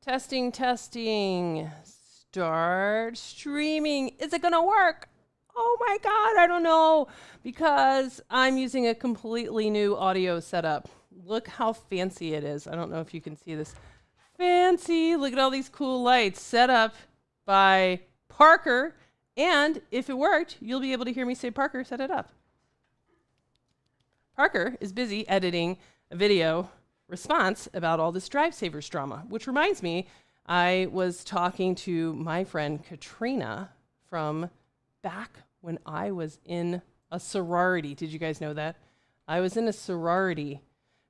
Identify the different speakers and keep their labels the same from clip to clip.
Speaker 1: Testing, testing. Start streaming. Is it gonna work? Oh my God, I don't know. Because I'm using a completely new audio setup. Look how fancy it is. I don't know if you can see this. Fancy. Look at all these cool lights set up by Parker. And if it worked, you'll be able to hear me say, Parker, set it up. Parker is busy editing a video response about all this Drive Savers drama, which reminds me, I was talking to my friend Katrina from back when I was in a sorority. Did you guys know that? I was in a sorority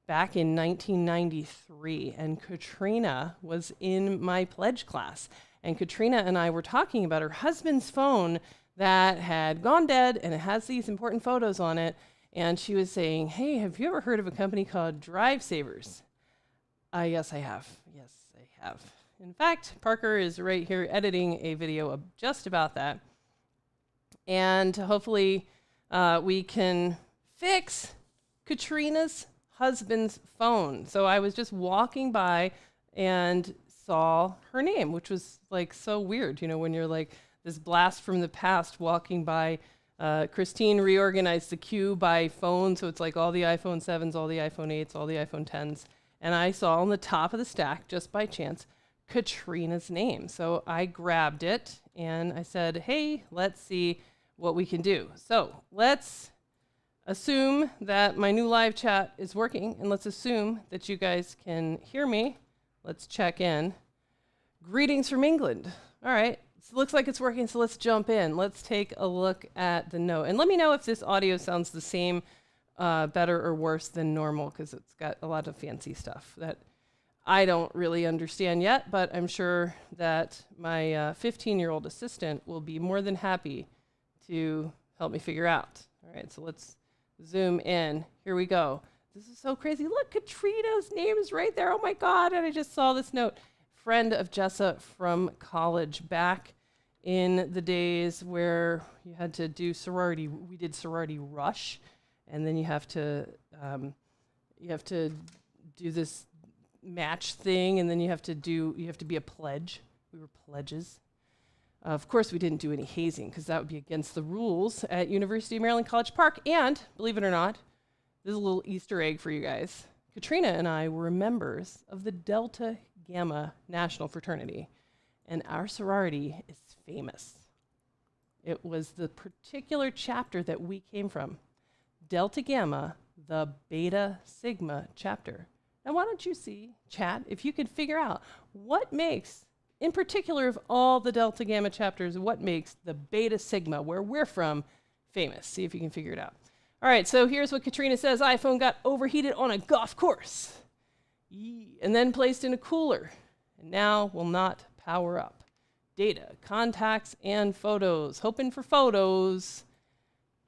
Speaker 1: back in 1993, and Katrina was in my pledge class. And Katrina and I were talking about her husband's phone that had gone dead, and it has these important photos on it. And she was saying, hey, have you ever heard of a company called Drive Savers? Yes, I have. Yes, I have. In fact, Parker is right here editing a video just about that. And hopefully we can fix Katrina's husband's phone. So I was just walking by and saw her name, which was like so weird, you know, when you're like this blast from the past walking by. Christine reorganized the queue by phone, so it's like all the iPhone 7s, all the iPhone 8s, all the iPhone 10s. And I saw on the top of the stack, just by chance, Katrina's name. So I grabbed it and I said, hey, let's see what we can do. So let's assume that my new live chat is working, and let's assume that you guys can hear me. Let's check in. Greetings from England. All right. So it looks like it's working, so let's jump in. Let's take a look at the note. And let me know if this audio sounds the same, better or worse than normal, because it's got a lot of fancy stuff that I don't really understand yet, but I'm sure that my 15-year-old assistant will be more than happy to help me figure out. All right, so let's zoom in. Here we go. This is so crazy. Look, Katrina's name is right there. Oh my God, and I just saw this note. Friend of Jessa from college, back in the days where you had to do sorority. We did sorority rush, and then you have to do this match thing, and then you have to be a pledge. We were pledges. Of course, we didn't do any hazing because that would be against the rules at University of Maryland College Park. And believe it or not, this is a little Easter egg for you guys. Katrina and I were members of the Delta Gamma National Fraternity, and our sorority is famous. It was the particular chapter that we came from, Delta Gamma, the Beta Sigma chapter. Now, why don't you see, chat, if you could figure out what makes, in particular of all the Delta Gamma chapters, what makes the Beta Sigma, where we're from, famous. See if you can figure it out. All right, so here's what Katrina says. iPhone got overheated on a golf course. And then placed in a cooler, and now will not power up. Data, contacts, and photos. Hoping for photos.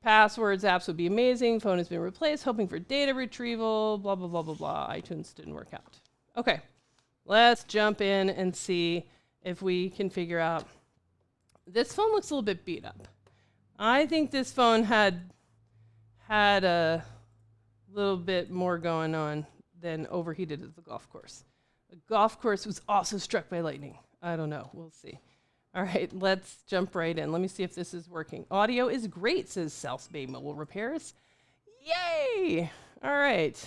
Speaker 1: Passwords, apps would be amazing. Phone has been replaced. Hoping for data retrieval. Blah, blah, blah, blah, blah. iTunes didn't work out. Okay, let's jump in and see if we can figure out. This phone looks a little bit beat up. I think this phone had a little bit more going on than overheated at the golf course. The golf course was also struck by lightning. I don't know. We'll see. All right, let's jump right in. Let me see if this is working. Audio is great, says South Bay Mobile Repairs. Yay! All right.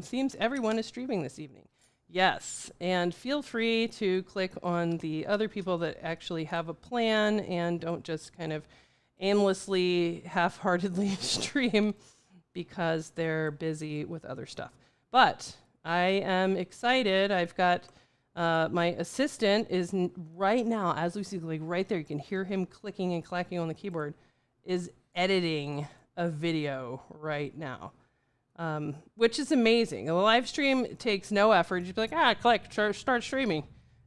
Speaker 1: Seems everyone is streaming this evening. Yes, and feel free to click on the other people that actually have a plan and don't just kind of aimlessly, half-heartedly stream because they're busy with other stuff. But I am excited. I've got my assistant is right now, as we see, like right there, you can hear him clicking and clacking on the keyboard, is editing a video right now, which is amazing. A live stream takes no effort. You'd be like, click, start streaming.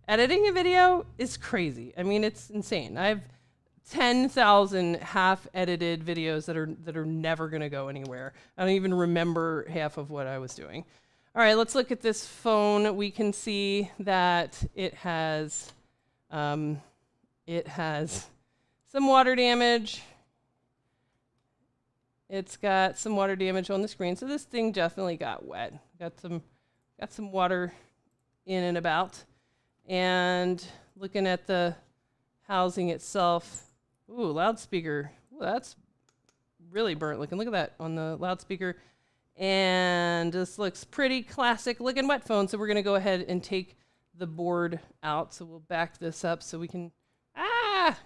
Speaker 1: Editing a video is crazy. I mean, it's insane. I have 10,000 half-edited videos that are never going to go anywhere. I don't even remember half of what I was doing. All right, let's look at this phone. We can see that it has some water damage. It's got some water damage on the screen, so this thing definitely got wet. Got some water in and about. And looking at the housing itself, ooh, loudspeaker. Ooh, that's really burnt looking. Look at that on the loudspeaker. And this looks pretty classic looking wet phone. So we're going to go ahead and take the board out. So we'll back this up so we can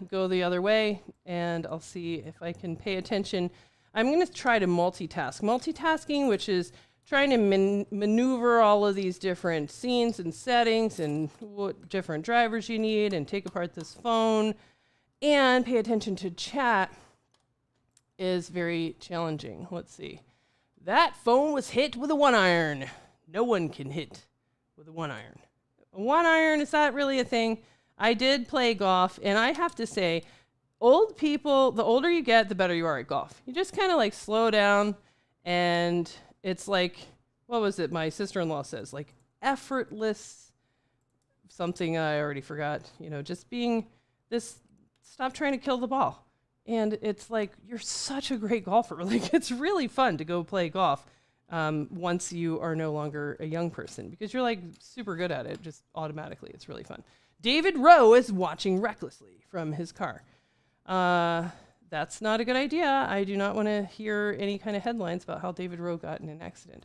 Speaker 1: go the other way. And I'll see if I can pay attention. I'm going to try to multitask. Multitasking, which is trying to maneuver all of these different scenes and settings and what different drivers you need and take apart this phone and pay attention to chat is very challenging. Let's see. That phone was hit with a 1-iron. No one can hit with a 1-iron. A 1-iron, is that really a thing? I did play golf, and I have to say, old people, the older you get, the better you are at golf. You just kind of like slow down, and it's like, what was it my sister-in-law says? Like effortless something I already forgot. You know, just being this, stop trying to kill the ball. And it's like, you're such a great golfer. Like, it's really fun to go play golf once you are no longer a young person because you're like super good at it just automatically. It's really fun. David Rowe is watching recklessly from his car. That's not a good idea. I do not want to hear any kind of headlines about how David Rowe got in an accident.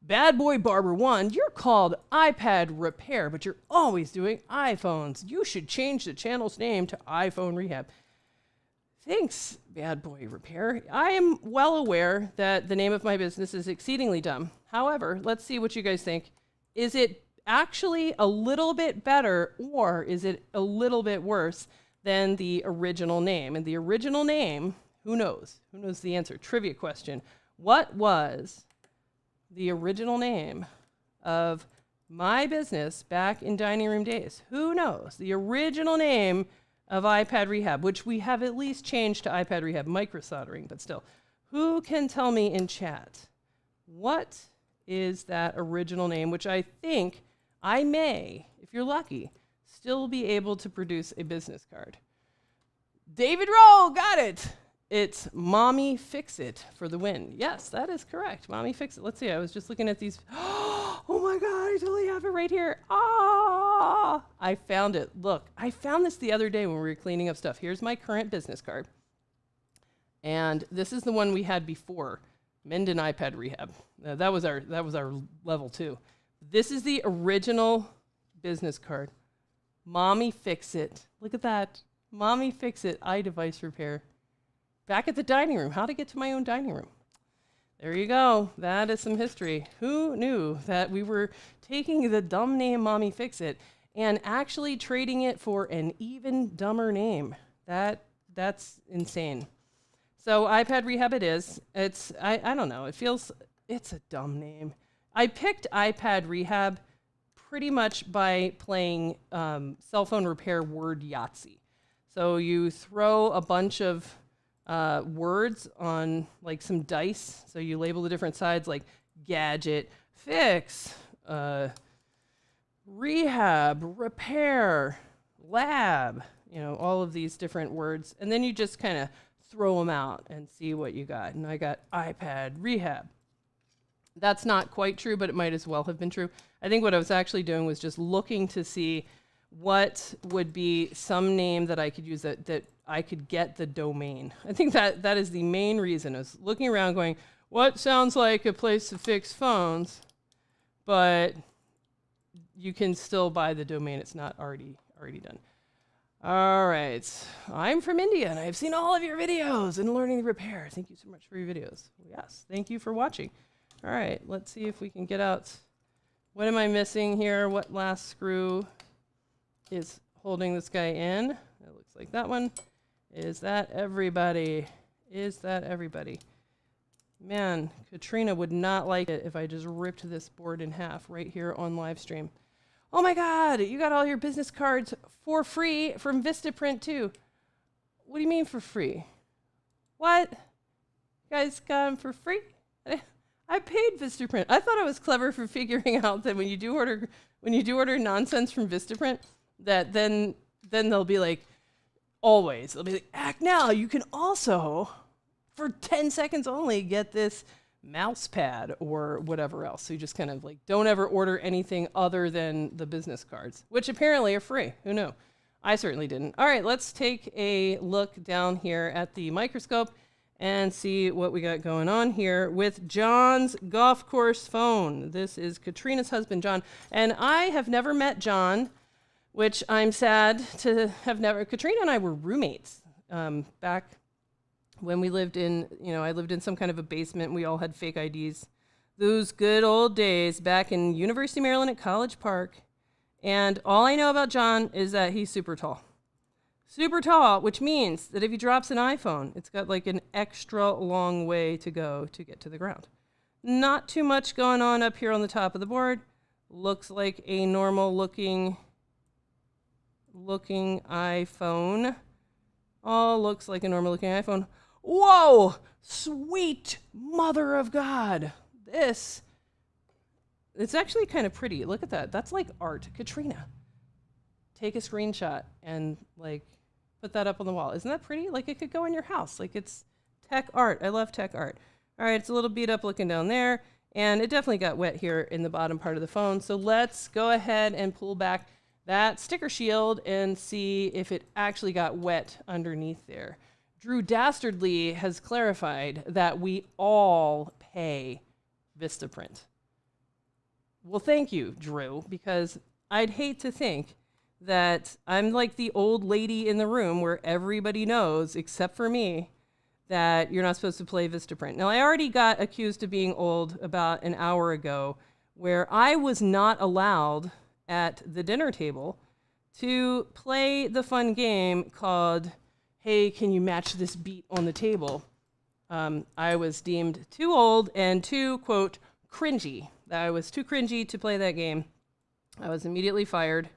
Speaker 1: Bad Boy Barber 1, you're called iPad Repair, but you're always doing iPhones. You should change the channel's name to iPhone Rehab. Thanks, Bad Boy Repair. I am well aware that the name of my business is exceedingly dumb. However, let's see what you guys think. Is it actually a little bit better or is it a little bit worse than the original name? And the original name, who knows? Who knows the answer? Trivia question. What was the original name of my business back in dining room days? Who knows? The original name of iPad Rehab, which we have at least changed to iPad Rehab Microsoldering, but still. Who can tell me in chat? What is that original name, which I think I may, if you're lucky, still be able to produce a business card? David Rowe, got it. It's Mommy Fix It for the win. Yes, that is correct. Mommy Fix It. Let's see. I was just looking at these. Oh my God, I totally have it right here. I found it. Look, I found this the other day when we were cleaning up stuff. Here's my current business card. And this is the one we had before, Menden iPad Rehab. That was our level 2. This is the original business card. Mommy Fix It. Look at that. Mommy Fix It, iDevice Repair. Back at the dining room. How to get to my own dining room. There you go. That is some history. Who knew that we were taking the dumb name Mommy Fix It and actually trading it for an even dumber name? That's insane. So iPad Rehab it is. I don't know. It's a dumb name. I picked iPad Rehab pretty much by playing cell phone repair word Yahtzee. So you throw a bunch of words on like some dice. So you label the different sides like gadget, fix, rehab, repair, lab, all of these different words. And then you just kind of throw them out and see what you got. And I got iPad Rehab. That's not quite true, but it might as well have been true. I think what I was actually doing was just looking to see what would be some name that I could use that I could get the domain. I think that is the main reason. I was looking around going, what sounds like a place to fix phones, but you can still buy the domain. It's not already done. All right. I'm from India, and I've seen all of your videos in learning the repair. Thank you so much for your videos. Yes, thank you for watching. All right, let's see if we can get out. What am I missing here? What last screw is holding this guy in? It looks like that one. Is that everybody? Is that everybody? Man, Katrina would not like it if I just ripped this board in half right here on live stream. Oh my God, you got all your business cards for free from Vistaprint too. What do you mean for free? What? You guys got them for free? I paid Vistaprint. I thought I was clever for figuring out that when you do order nonsense from Vistaprint, that then they'll be like, always, they'll be like, act now. You can also, for 10 seconds only, get this mouse pad or whatever else. So you just kind of like don't ever order anything other than the business cards, which apparently are free. Who knew? I certainly didn't. All right, let's take a look down here at the microscope and see what we got going on here with John's golf course phone. This is Katrina's husband, John. And I have never met John, which I'm sad to have never. Katrina and I were roommates back when we lived in, I lived in some kind of a basement. We all had fake IDs. Those good old days back in University of Maryland at College Park. And all I know about John is that he's super tall. Super tall, which means that if he drops an iPhone, it's got like an extra long way to go to get to the ground. Not too much going on up here on the top of the board. Looks like a normal looking iPhone. All looks like a normal looking iPhone. Whoa! Sweet mother of God. It's actually kind of pretty. Look at that. That's like art. Katrina, take a screenshot and like put that up on the wall. Isn't that pretty? Like it could go in your house. Like it's tech art. I love tech art. All right, it's a little beat up looking down there, and it definitely got wet here in the bottom part of the phone. So let's go ahead and pull back that sticker shield and see if it actually got wet underneath there. Drew Dastardly has clarified that we all pay Vistaprint. Well, thank you, Drew, because I'd hate to think that I'm like the old lady in the room where everybody knows, except for me, that you're not supposed to play Vistaprint. Now, I already got accused of being old about an hour ago, where I was not allowed at the dinner table to play the fun game called, hey, can you match this beat on the table? I was deemed too old and too, quote, cringy. I was too cringy to play that game. I was immediately fired.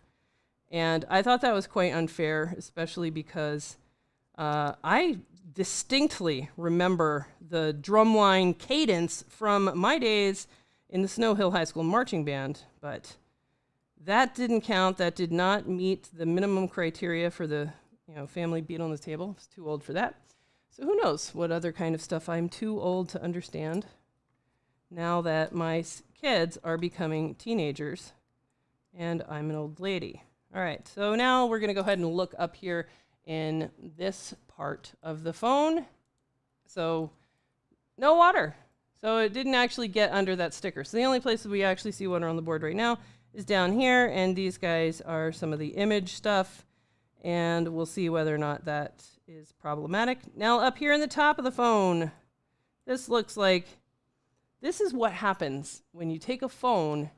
Speaker 1: And I thought that was quite unfair, especially because I distinctly remember the drumline cadence from my days in the Snow Hill High School marching band. But that didn't count. That did not meet the minimum criteria for the family beat on the table. I was too old for that. So who knows what other kind of stuff I'm too old to understand now that my kids are becoming teenagers and I'm an old lady. All right, so now we're going to go ahead and look up here in this part of the phone. So no water. So it didn't actually get under that sticker. So the only place that we actually see water on the board right now is down here, and these guys are some of the image stuff, and we'll see whether or not that is problematic. Now up here in the top of the phone, this looks like this is what happens when you take a phone,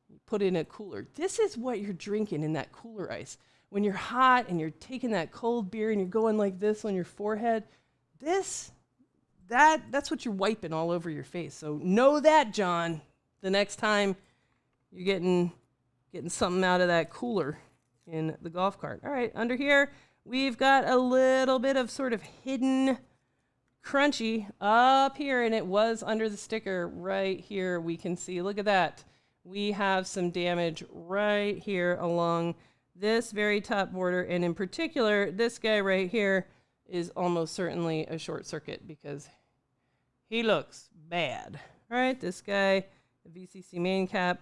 Speaker 1: you put it in a cooler. This is what you're drinking in that cooler ice. When you're hot and you're taking that cold beer and you're going like this on your forehead, that's what you're wiping all over your face. So know that, John, the next time you're getting something out of that cooler in the golf cart. All right, under here, we've got a little bit of sort of hidden crunchy up here, and it was under the sticker right here. We can see, look at that. We have some damage right here along this very top border, and in particular, this guy right here is almost certainly a short circuit because he looks bad. All right, this guy, the VCC main cap,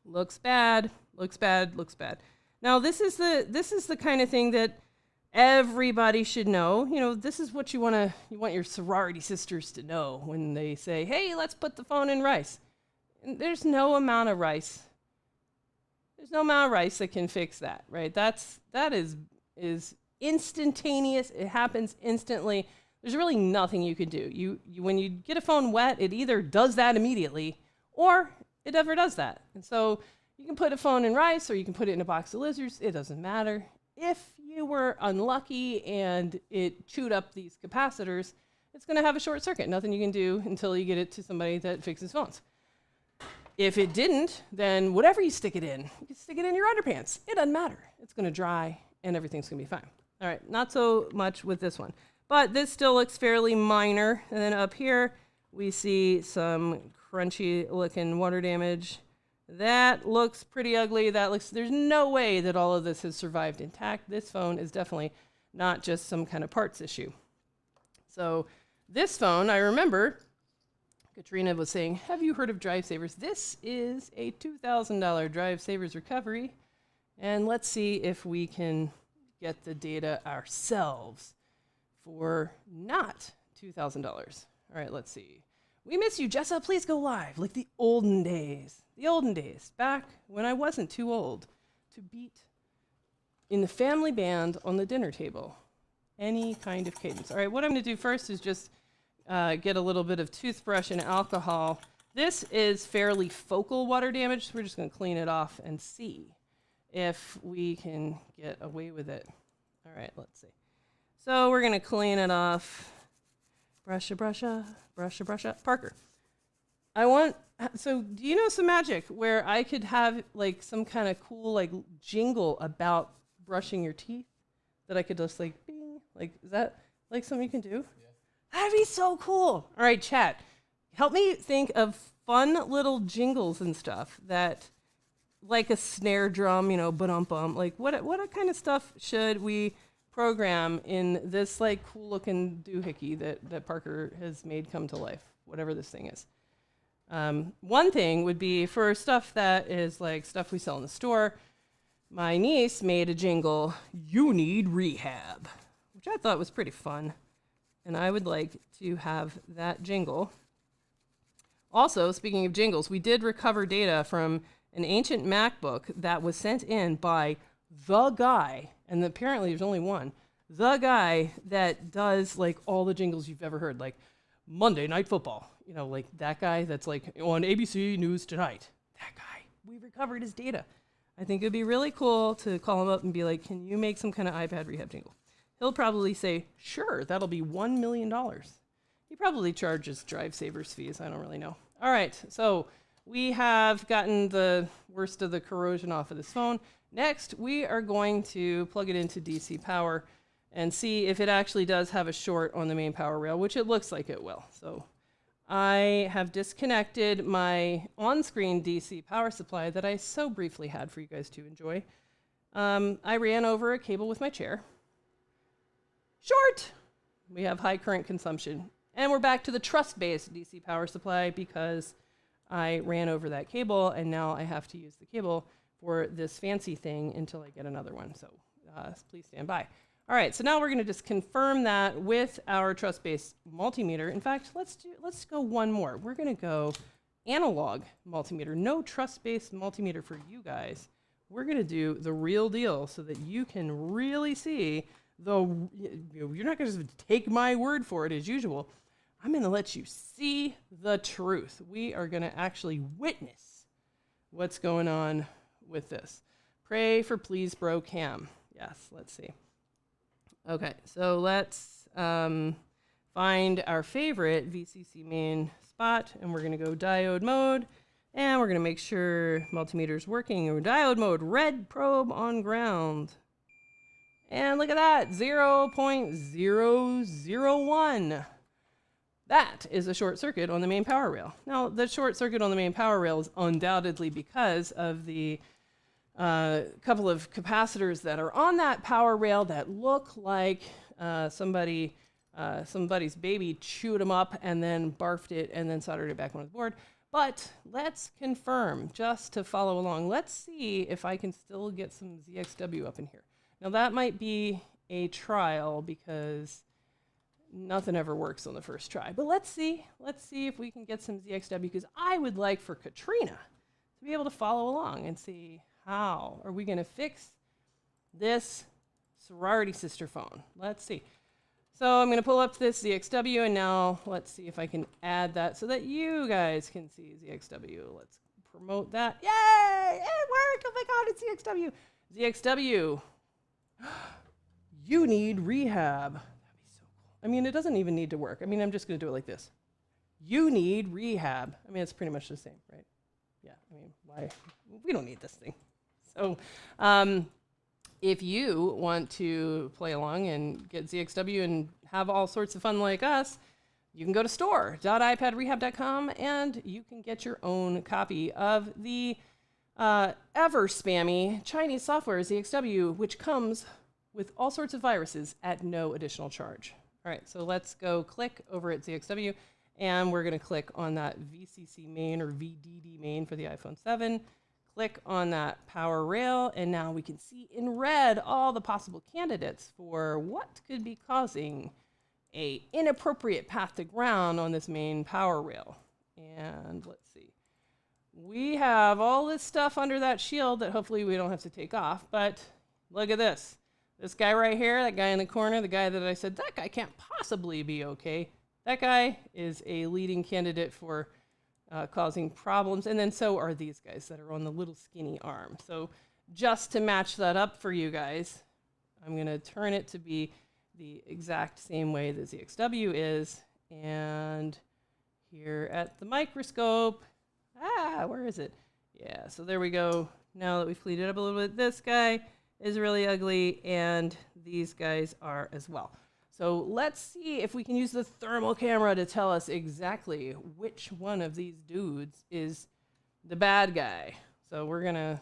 Speaker 1: looks bad, looks bad, looks bad. Now, this is the kind of thing that everybody should know. This is what you want your sorority sisters to know when they say, hey, let's put the phone in rice. And there's no amount of rice. There's no amount of rice that can fix that, right? That is instantaneous. It happens instantly. There's really nothing you can do. You when you get a phone wet, it either does that immediately or it never does that. And so you can put a phone in rice or you can put it in a box of lizards. It doesn't matter. If you were unlucky and it chewed up these capacitors, it's going to have a short circuit. Nothing you can do until you get it to somebody that fixes phones. If it didn't, then whatever you stick it in, you can stick it in your underpants. It doesn't matter. It's going to dry and everything's going to be fine. All right, not so much with this one. But this still looks fairly minor. And then up here, we see some crunchy looking water damage. That looks pretty ugly. There's no way that all of this has survived intact. This phone is definitely not just some kind of parts issue. So this phone, I remember Katrina was saying, have you heard of Drive Savers? This is a $2,000 Drive Savers recovery. And let's see if we can get the data ourselves for not $2,000. All right, let's see. We miss you, Jessa. Please go live. Like the olden days. The olden days. Back when I wasn't too old to beat in the family band on the dinner table. Any kind of cadence. All right, what I'm going to do first is just get a little bit of toothbrush and alcohol. This is fairly focal water damage, so we're just going to clean it off and see if we can get away with it. All right, let's see. So we're going to clean it off. Brusha, brusha, brusha, brusha. Parker, so do you know some magic where I could have like some kind of cool like jingle about brushing your teeth that I could just like, bing, like, is that like something you can do? That'd be so cool. All right, chat. Help me think of fun little jingles and stuff that, like a snare drum, you know, ba-dum-bum. Like, what kind of stuff should we program in this, like, cool-looking doohickey that Parker has made come to life, whatever this thing is? One thing would be for stuff that is, like, stuff we sell in the store. My niece made a jingle, "You Need Rehab," which I thought was pretty fun. And I would like to have that jingle. Also, speaking of jingles, we did recover data from an ancient MacBook that was sent in by the guy, and apparently there's only one, the guy that does like all the jingles you've ever heard, like Monday Night Football. You know, like that guy that's like on ABC News Tonight. That guy. We recovered his data. I think it'd be really cool to call him up and be like, can you make some kind of iPad rehab jingle? He'll probably say, sure, that'll be $1 million. He probably charges Drive Savers fees. I don't really know. All right, so we have gotten the worst of the corrosion off of this phone. Next, we are going to plug it into DC power and see if it actually does have a short on the main power rail, which it looks like it will. So I have disconnected my on-screen DC power supply that I so briefly had for you guys to enjoy. I ran over a cable with my chair. Short! We have high current consumption. And we're back to the trust-based DC power supply because I ran over that cable, and now I have to use the cable for this fancy thing until I get another one. So please stand by. All right, so now we're going to just confirm that with our trust-based multimeter. In fact, let's go one more. We're going to go analog multimeter. No trust-based multimeter for you guys. We're going to do the real deal so that you can really see. Though you're not going to just take my word for it as usual. I'm going to let you see the truth. We are going to actually witness what's going on with this. Pray for Please Bro Cam. Yes, let's see. Okay, so let's find our favorite VCC main spot, and we're going to go diode mode, and we're going to make sure multimeter is working. Or diode mode, red probe on ground. And look at that, 0.001. That is a short circuit on the main power rail. Now, the short circuit on the main power rail is undoubtedly because of the couple of capacitors that are on that power rail that look like somebody's baby chewed them up and then barfed it and then soldered it back on the board. But let's confirm, just to follow along. Let's see if I can still get some ZXW up in here. Now that might be a trial because nothing ever works on the first try. But let's see if we can get some ZXW, because I would like for Katrina to be able to follow along and see how are we going to fix this sorority sister phone. Let's see. So I'm going to pull up this ZXW, and now let's see if I can add that so that you guys can see ZXW. Let's promote that. Yay! It worked! Oh my God, it's ZXW. ZXW. You need rehab. That'd be so cool. I mean, it doesn't even need to work. I mean, I'm just going to do it like this. You need rehab. I mean, it's pretty much the same, right? Yeah, I mean, why? We don't need this thing. So if you want to play along and get ZXW and have all sorts of fun like us, you can go to store.ipadrehab.com and you can get your own copy of the ever spammy Chinese software ZXW, which comes with all sorts of viruses at no additional charge. All right, so let's go click over at ZXW, And we're going to click on that VCC main or VDD main for the iPhone 7. Click on that power rail, and now we can see in red all the possible candidates for what could be causing a inappropriate path to ground on this main power rail. And let's see. We have all this stuff under that shield that hopefully we don't have to take off, but look at this. This guy right here, that guy in the corner, the guy that I said, that guy can't possibly be okay. That guy is a leading candidate for causing problems, and then so are these guys that are on the little skinny arm. So just to match that up for you guys, I'm going to turn it to be the exact same way the ZXW is, and here at the microscope, where is it? Yeah, so there we go. Now that we've cleaned it up a little bit, this guy is really ugly, and these guys are as well. So let's see if we can use the thermal camera to tell us exactly which one of these dudes is the bad guy. So we're gonna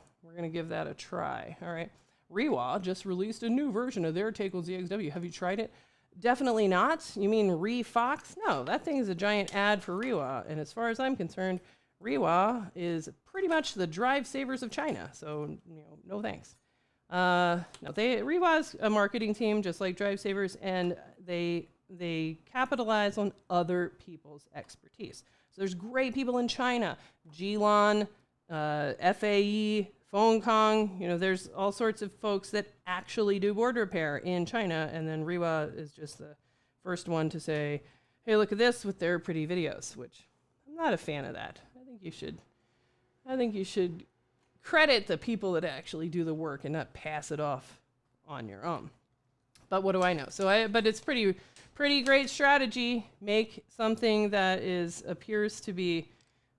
Speaker 1: give that a try. All right. Rewa just released a new version of their take on ZXW. Have you tried it? Definitely not. You mean Re-Fox? No, that thing is a giant ad for Rewa. And as far as I'm concerned, Rewa is pretty much the drive savers of China. So, no thanks. No, Rewa's a marketing team just like Drive Savers, and they capitalize on other people's expertise. So there's great people in China, Jilan, FAE, Fengkong, there's all sorts of folks that actually do board repair in China, and then Rewa is just the first one to say, hey, look at this with their pretty videos, which I'm not a fan of that. I think you should credit the people that actually do the work and not pass it off on your own. But what do I know? But it's pretty great strategy. Make something that appears to be,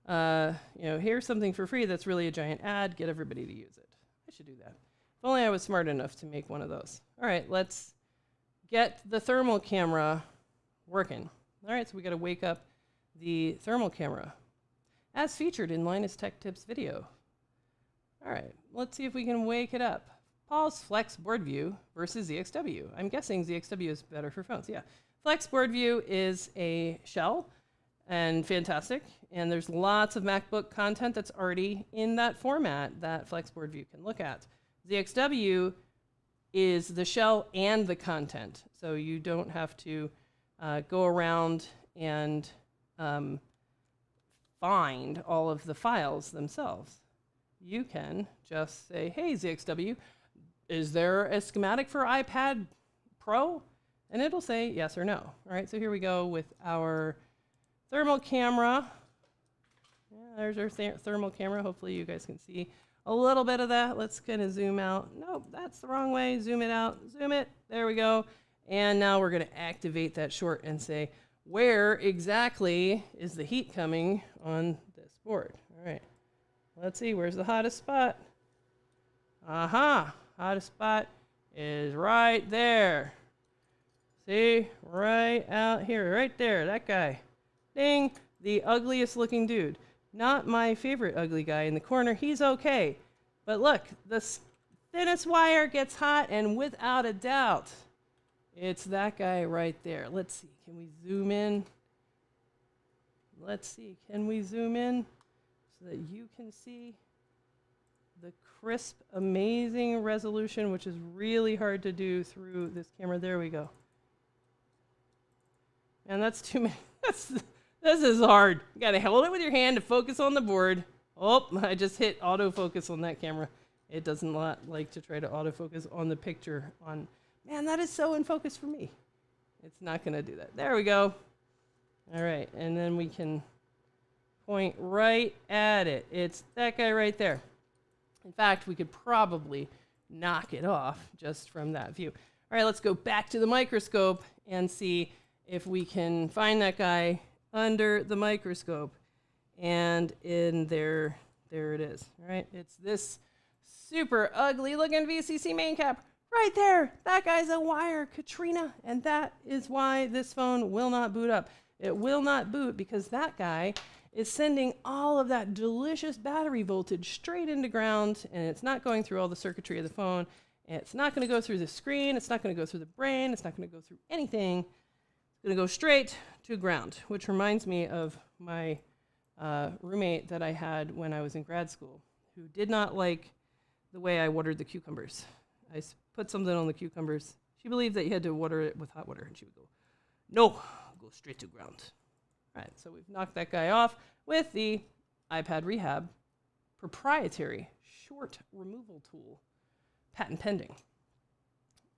Speaker 1: here's something for free that's really a giant ad. Get everybody to use it. I should do that. If only I was smart enough to make one of those. All right, let's get the thermal camera working. All right, so we got to wake up the thermal camera as featured in Linus Tech Tips video. All right, let's see if we can wake it up. Paul's Flex Board View versus ZXW. I'm guessing ZXW is better for phones. Yeah, Flex Board View is a shell and fantastic. And there's lots of MacBook content that's already in that format that Flex Board View can look at. ZXW is the shell and the content. So you don't have to go around and find all of the files themselves. You can just say, hey, ZXW, is there a schematic for iPad Pro? And it'll say yes or no. All right, so here we go with our thermal camera. Yeah, there's our thermal camera. Hopefully you guys can see a little bit of that. Let's kind of zoom out. Nope, that's the wrong way. Zoom it out. Zoom it. There we go. And now we're going to activate that short and say, where exactly is the heat coming on this board? All right. Let's see, where's the hottest spot? Aha, hottest spot is right there. See, right out here, right there, that guy. Ding, the ugliest looking dude. Not my favorite ugly guy in the corner, he's okay. But look, the thinnest wire gets hot, and without a doubt, it's that guy right there. Let's see, can we zoom in? Let's see, can we zoom in? So that you can see the crisp, amazing resolution, which is really hard to do through this camera. There we go. And that's too many. This is hard. You gotta hold it with your hand to focus on the board. Oh, I just hit autofocus on that camera. It doesn't like to try to autofocus on the picture. Man, that is so in focus for me. It's not gonna do that. There we go. All right, and then we can point right at it. It's that guy right there. In fact, we could probably knock it off just from that view. All right, let's go back to the microscope and see if we can find that guy under the microscope. And in there it is. All right, it's this super ugly looking VCC main cap right there. That guy's a wire, Katrina, and that is why this phone will not boot up. It will not boot because that guy is sending all of that delicious battery voltage straight into ground, and it's not going through all the circuitry of the phone. And it's not going to go through the screen. It's not going to go through the brain. It's not going to go through anything. It's Gonna go straight to ground, which reminds me of my roommate that I had when I was in grad school, who did not like the way I watered the cucumbers. I put something on the cucumbers. She believed that you had to water it with hot water, and she would go, no, go straight to ground. All right, so we've knocked that guy off with the iPad Rehab proprietary short removal tool, patent pending.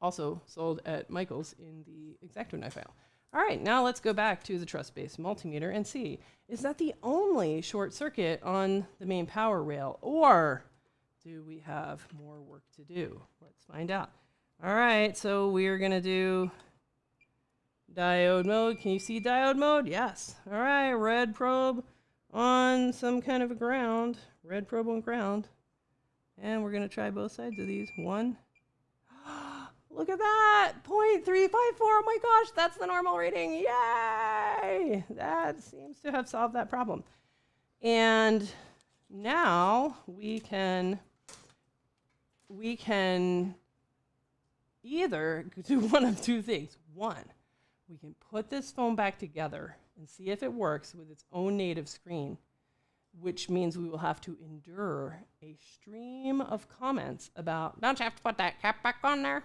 Speaker 1: Also sold at Michael's in the X-Acto knife aisle. All right, now let's go back to the truss-based multimeter and see, is that the only short circuit on the main power rail, or do we have more work to do? Let's find out. All right, so we're gonna do diode mode. Can you see diode mode? Yes. All right, red probe on some kind of a ground, red probe on ground. And we're gonna try both sides of these. One. Look at that, 0.354, oh my gosh, that's the normal reading, yay! That seems to have solved that problem. And now we can either do one of two things. One, we can put this phone back together and see if it works with its own native screen, which means we will have to endure a stream of comments about, don't you have to put that cap back on there?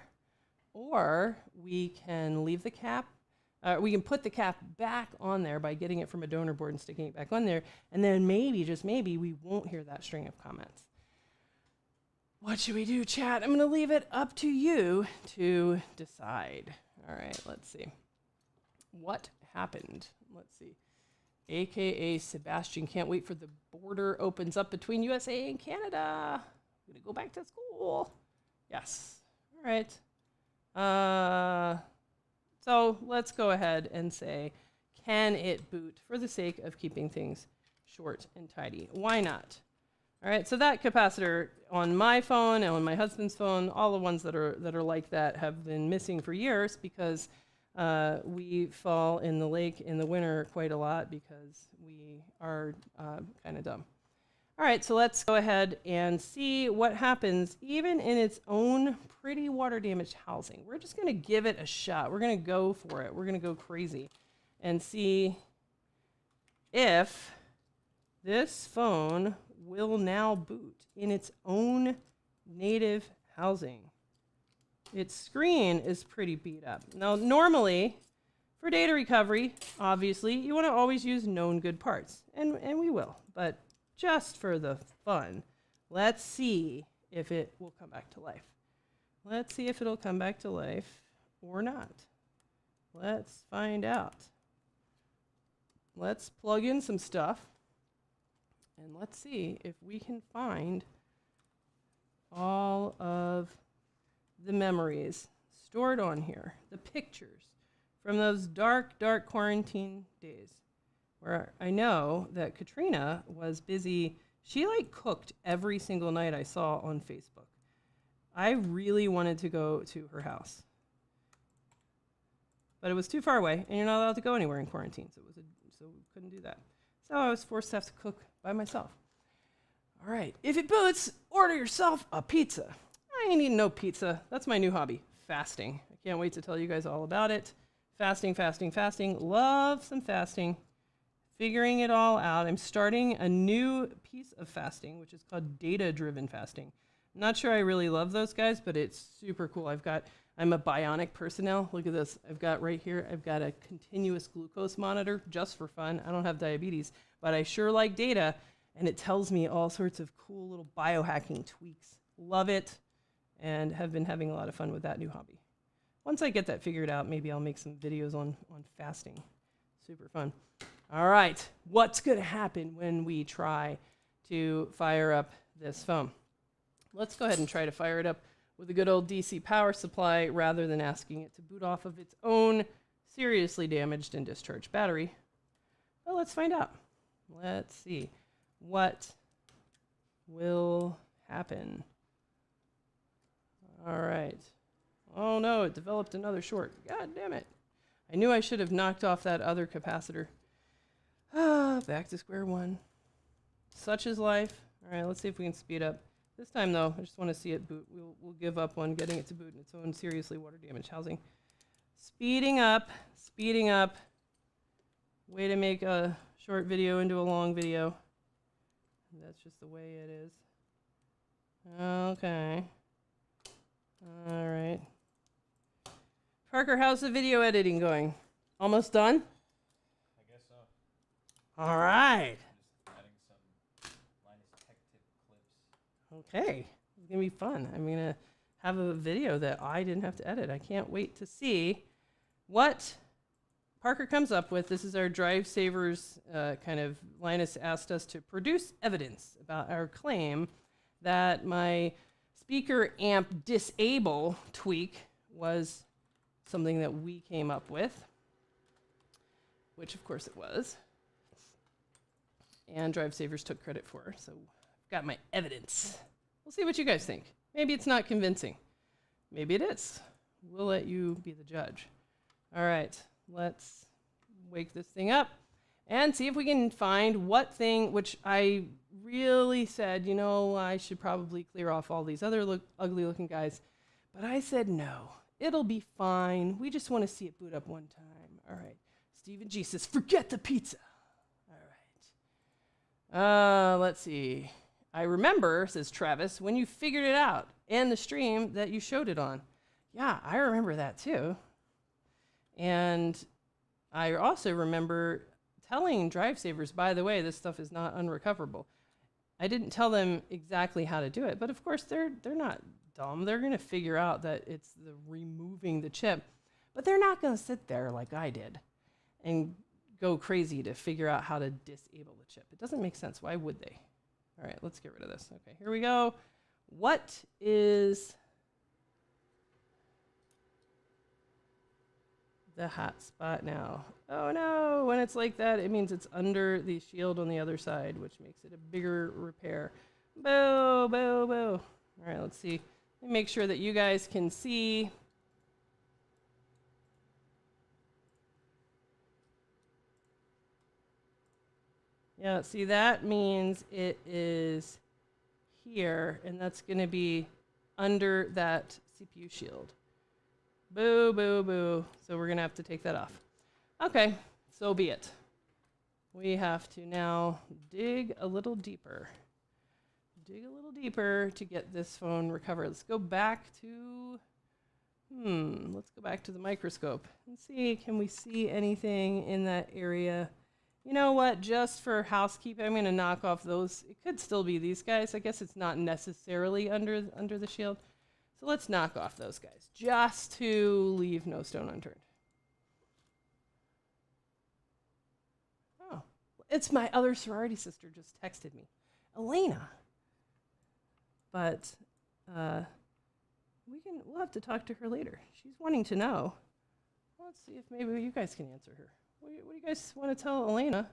Speaker 1: Or we can leave the cap, we can put the cap back on there by getting it from a donor board and sticking it back on there, and then maybe, just maybe, we won't hear that string of comments. What should we do, chat? I'm going to leave it up to you to decide. All right, let's see. What happened? Let's see. AKA Sebastian can't wait for the border opens up between USA and Canada. I'm going to go back to school. Yes. All right. So let's go ahead and say, can it boot for the sake of keeping things short and tidy? Why not? All right, so that capacitor on my phone and on my husband's phone, all the ones that are like that have been missing for years because we fall in the lake in the winter quite a lot because we are kind of dumb. All right, so let's go ahead and see what happens even in its own pretty water-damaged housing. We're just going to give it a shot. We're going to go for it. We're going to go crazy and see if this phone will now boot in its own native housing. Its screen is pretty beat up. Now, normally, for data recovery, obviously, you want to always use known good parts, and we will, but just for the fun, let's see if it will come back to life. Let's see if it'll come back to life or not. Let's find out. Let's plug in some stuff, and let's see if we can find all of the memories stored on here, the pictures from those dark, dark quarantine days, where I know that Katrina was busy. She like cooked every single night I saw on Facebook. I really wanted to go to her house, but it was too far away, and you're not allowed to go anywhere in quarantine, so we couldn't do that. So I was forced to have to cook by myself. All right, if it boots, order yourself a pizza. I ain't eating no pizza. That's my new hobby, fasting. I can't wait to tell you guys all about it. Fasting, fasting, fasting. Love some fasting. Figuring it all out. I'm starting a new piece of fasting, which is called data-driven fasting. I'm not sure I really love those guys, but it's super cool. I'm a bionic person now. Look at this. I've got right here, I've got a continuous glucose monitor just for fun. I don't have diabetes, but I sure like data, and it tells me all sorts of cool little biohacking tweaks. Love it, and have been having a lot of fun with that new hobby. Once I get that figured out, maybe I'll make some videos on fasting. Super fun. All right, what's going to happen when we try to fire up this phone? Let's go ahead and try to fire it up with a good old DC power supply rather than asking it to boot off of its own seriously damaged and discharged battery. Well, let's find out. Let's see what will happen. All right. Oh no, it developed another short. God damn it. I knew I should have knocked off that other capacitor. Back to square one. Such is life. All right, let's see if we can speed up. This time, though, I just want to see it boot. We'll give up on getting it to boot in its own seriously water-damaged housing. speeding up, speeding up. Way to make a short video into a long video. That's just the way it is. Okay. All right. Parker, how's the video editing going? Almost done?
Speaker 2: I guess so.
Speaker 1: All right.
Speaker 2: Just adding some Linus Tech Tip clips.
Speaker 1: Okay. It's going to be fun. I'm going to have a video that I didn't have to edit. I can't wait to see what Parker comes up with. This is our Drive Savers kind of. Linus asked us to produce evidence about our claim that my speaker amp disable tweak was something that we came up with, which of course it was, and Drive Savers took credit for. So I've got my evidence. We'll see what you guys think. Maybe it's not convincing. Maybe it is. We'll let you be the judge. All right, let's wake this thing up and see if we can find what thing, which I really said, you know, I should probably clear off all these other ugly looking guys, but I said no. It'll be fine. We just want to see it boot up one time. All right. Stephen G says, forget the pizza. All right. Let's see. I remember, says Travis, when you figured it out and the stream that you showed it on. Yeah, I remember that too. And I also remember telling Drive Savers, by the way, this stuff is not unrecoverable. I didn't tell them exactly how to do it, but of course they're not dumb. They're going to figure out that it's the removing the chip, but they're not going to sit there like I did and go crazy to figure out how to disable the chip. It doesn't make sense. Why would they? All right, let's get rid of this. Okay, here we go. What is the hot spot now? Oh no, when it's like that, it means it's under the shield on the other side, which makes it a bigger repair. Boo, boo, boo. All right, let's see. Let me make sure that you guys can see. Yeah, see, that means it is here, and that's going to be under that CPU shield. Boo, boo, boo. So we're going to have to take that off. Okay, so be it. We have to now dig a little deeper. Dig a little deeper to get this phone recovered. Let's go back to, let's go back to the microscope and see, can we see anything in that area? You know what, just for housekeeping, I'm gonna knock off those. It could still be these guys. I guess it's not necessarily under the shield. So let's knock off those guys, just to leave no stone unturned. Oh, it's my other sorority sister just texted me, Elena. But we'll have to talk to her later. She's wanting to know. Let's see if maybe you guys can answer her. What do you guys want to tell Elena,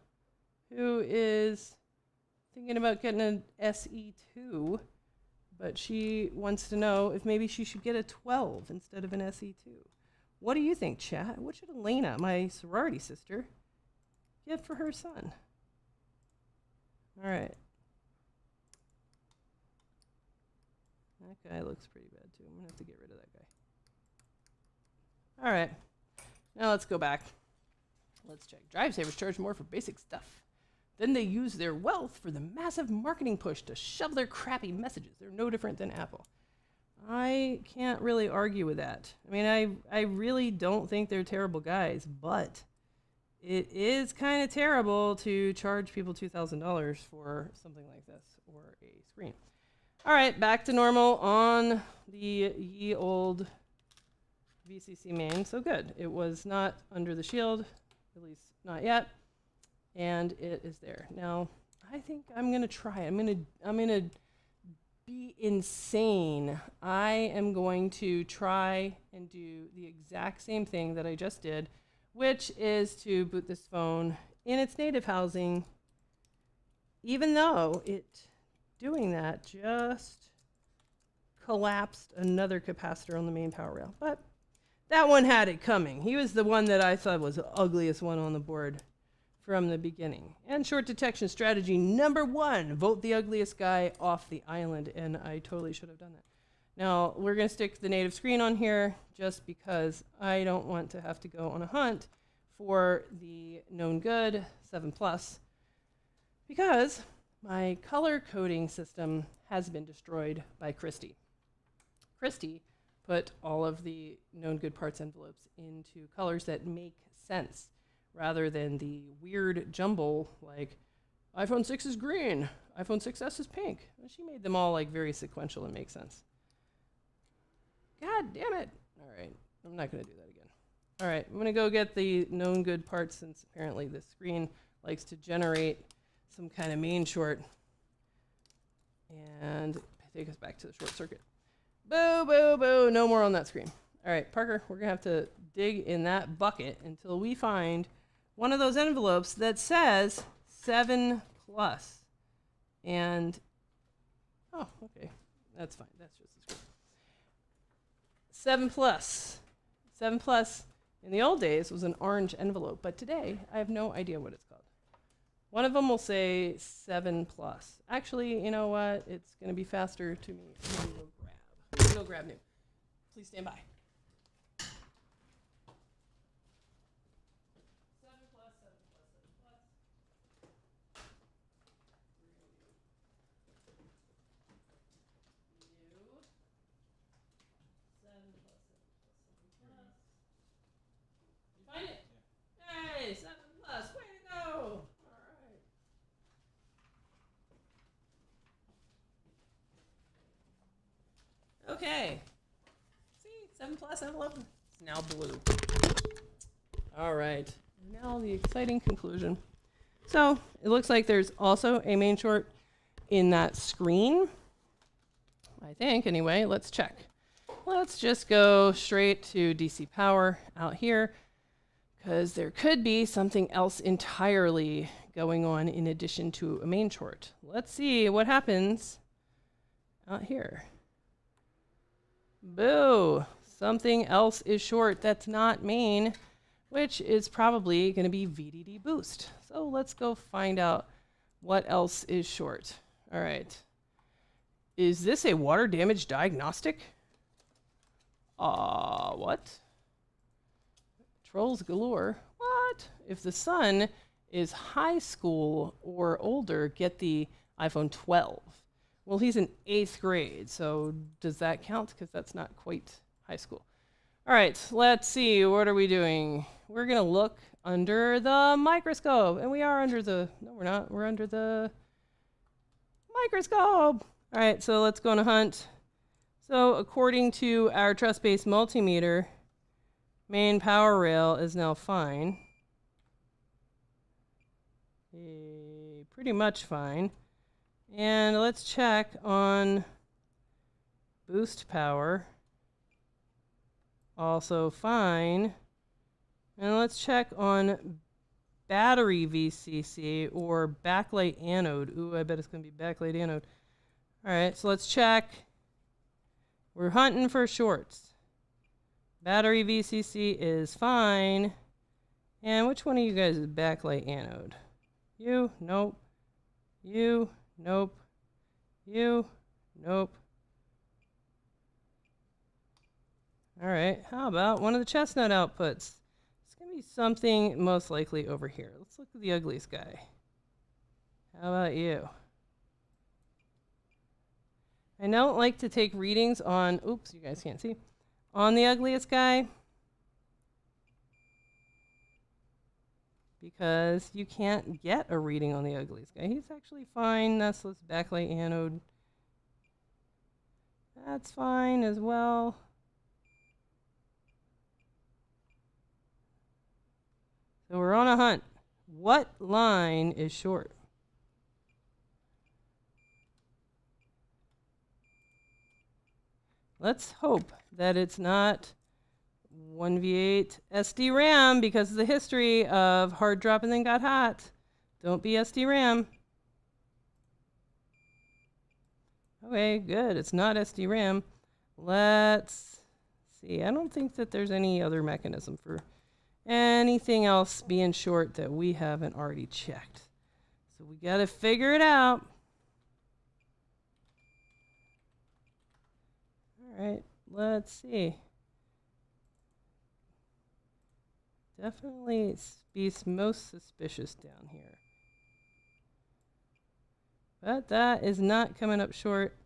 Speaker 1: who is thinking about getting an SE2, but she wants to know if maybe she should get a 12 instead of an SE2. What do you think, chat? What should Elena, my sorority sister, get for her son? All right. That guy looks pretty bad, too. I'm going to have to get rid of that guy. All right. Now let's go back. Let's check. Drive Savers charge more for basic stuff. Then they use their wealth for the massive marketing push to shove their crappy messages. They're no different than Apple. I can't really argue with that. I mean, I really don't think they're terrible guys, but it is kind of terrible to charge people $2,000 for something like this or a screen. All right, back to normal on the ye old VCC main. So good. It was not under the shield, at least not yet, and it is there. Now, I think I'm gonna try it. I'm gonna be insane. I am going to try and do the exact same thing that I just did, which is to boot this phone in its native housing, even though it doing that just collapsed another capacitor on the main power rail. But that one had it coming. He was the one that I thought was the ugliest one on the board from the beginning. And short detection strategy number 1, vote the ugliest guy off the island. And I totally should have done that. Now, we're going to stick the native screen on here just because I don't want to have to go on a hunt for the known good 7+, because my color coding system has been destroyed by Christy. Christy put all of the known good parts envelopes into colors that make sense rather than the weird jumble like iPhone 6 is green, iPhone 6S is pink. And she made them all like very sequential and make sense. God damn it. All right, I'm not going to do that again. All right, I'm going to go get the known good parts since apparently this screen likes to generate some kind of main short and take us back to the short circuit. Boo, boo, boo, no more on that screen. All right, Parker, we're going to have to dig in that bucket until we find one of those envelopes that says 7+. And, oh, okay, that's fine. That's just a screen. 7+. 7+ in the old days was an orange envelope, but today I have no idea what it's called. One of them will say 7+. Actually, you know what? It's going to be faster to me. I'm going to go grab new. Please stand by. 7+, 7+, 7+. New. 7+, 7+. You find it? Yeah. Hey, 7+. Way to go! All right. Okay. See, 7+ envelope. It's now blue. All right. Now the exciting conclusion. So it looks like there's also a main short in that screen. I think, anyway. Let's check. Let's just go straight to DC power out here, because there could be something else entirely going on in addition to a main short. Let's see what happens out here. Boo! Something else is short that's not main, which is probably going to be VDD boost. So let's go find out what else is short. All right. Is this a water damage diagnostic? What? Trolls galore. What? If the son is high school or older, get the iPhone 12. Well, he's in 8th grade, so does that count? Because that's not quite high school. All right, let's see. What are we doing? We're going to look under the microscope. And we are under the... No, we're not. We're under the microscope. All right, so let's go on a hunt. So according to our trust-based multimeter, main power rail is now fine. Pretty much fine. And let's check on boost power. Also fine. And let's check on battery VCC or backlight anode. Ooh, I bet it's going to be backlight anode. All right, so let's check. We're hunting for shorts. Battery VCC is fine. And which one of you guys is backlight anode? You? Nope. You? Nope. You? Nope. All right, how about one of the chestnut outputs? It's going to be something most likely over here. Let's look at the ugliest guy. How about you? I don't like to take readings on, oops, you guys can't see, on the ugliest guy, because you can't get a reading on the ugliest guy. He's actually fine. That's this backlight anode. That's fine as well. So we're on a hunt. What line is short? Let's hope that it's not 1v8 SD RAM, because of the history of hard drop and then got hot. Don't be SD RAM. Okay, good. It's not SD RAM. Let's see. I don't think that there's any other mechanism for anything else being short that we haven't already checked. So we got to figure it out. All All right, let's see. Definitely be most suspicious down here. But that is not coming up short.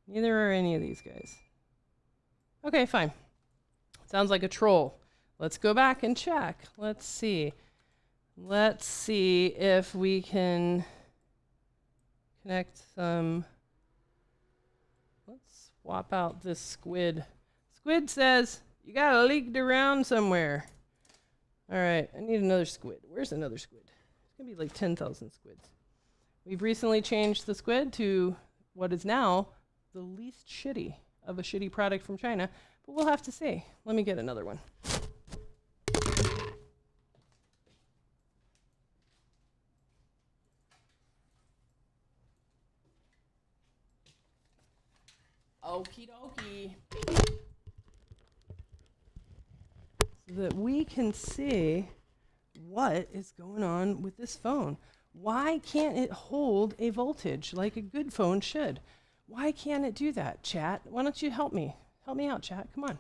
Speaker 1: Neither are any of these guys. Okay, fine. Sounds like a troll. Let's go back and check. Let's see. Let's see if we can connect some. Let's swap out this squid. Squid says, you got it leaked around somewhere. All right, I need another squid. Where's another squid? It's going to be like 10,000 squids. We've recently changed the squid to what is now the least shitty of a shitty product from China, but we'll have to see. Let me get another one. Okie dokie. So that we can see what is going on with this phone. Why can't it hold a voltage like a good phone should? Why can't it do that, chat? Why don't you help me? Help me out, chat. Come on.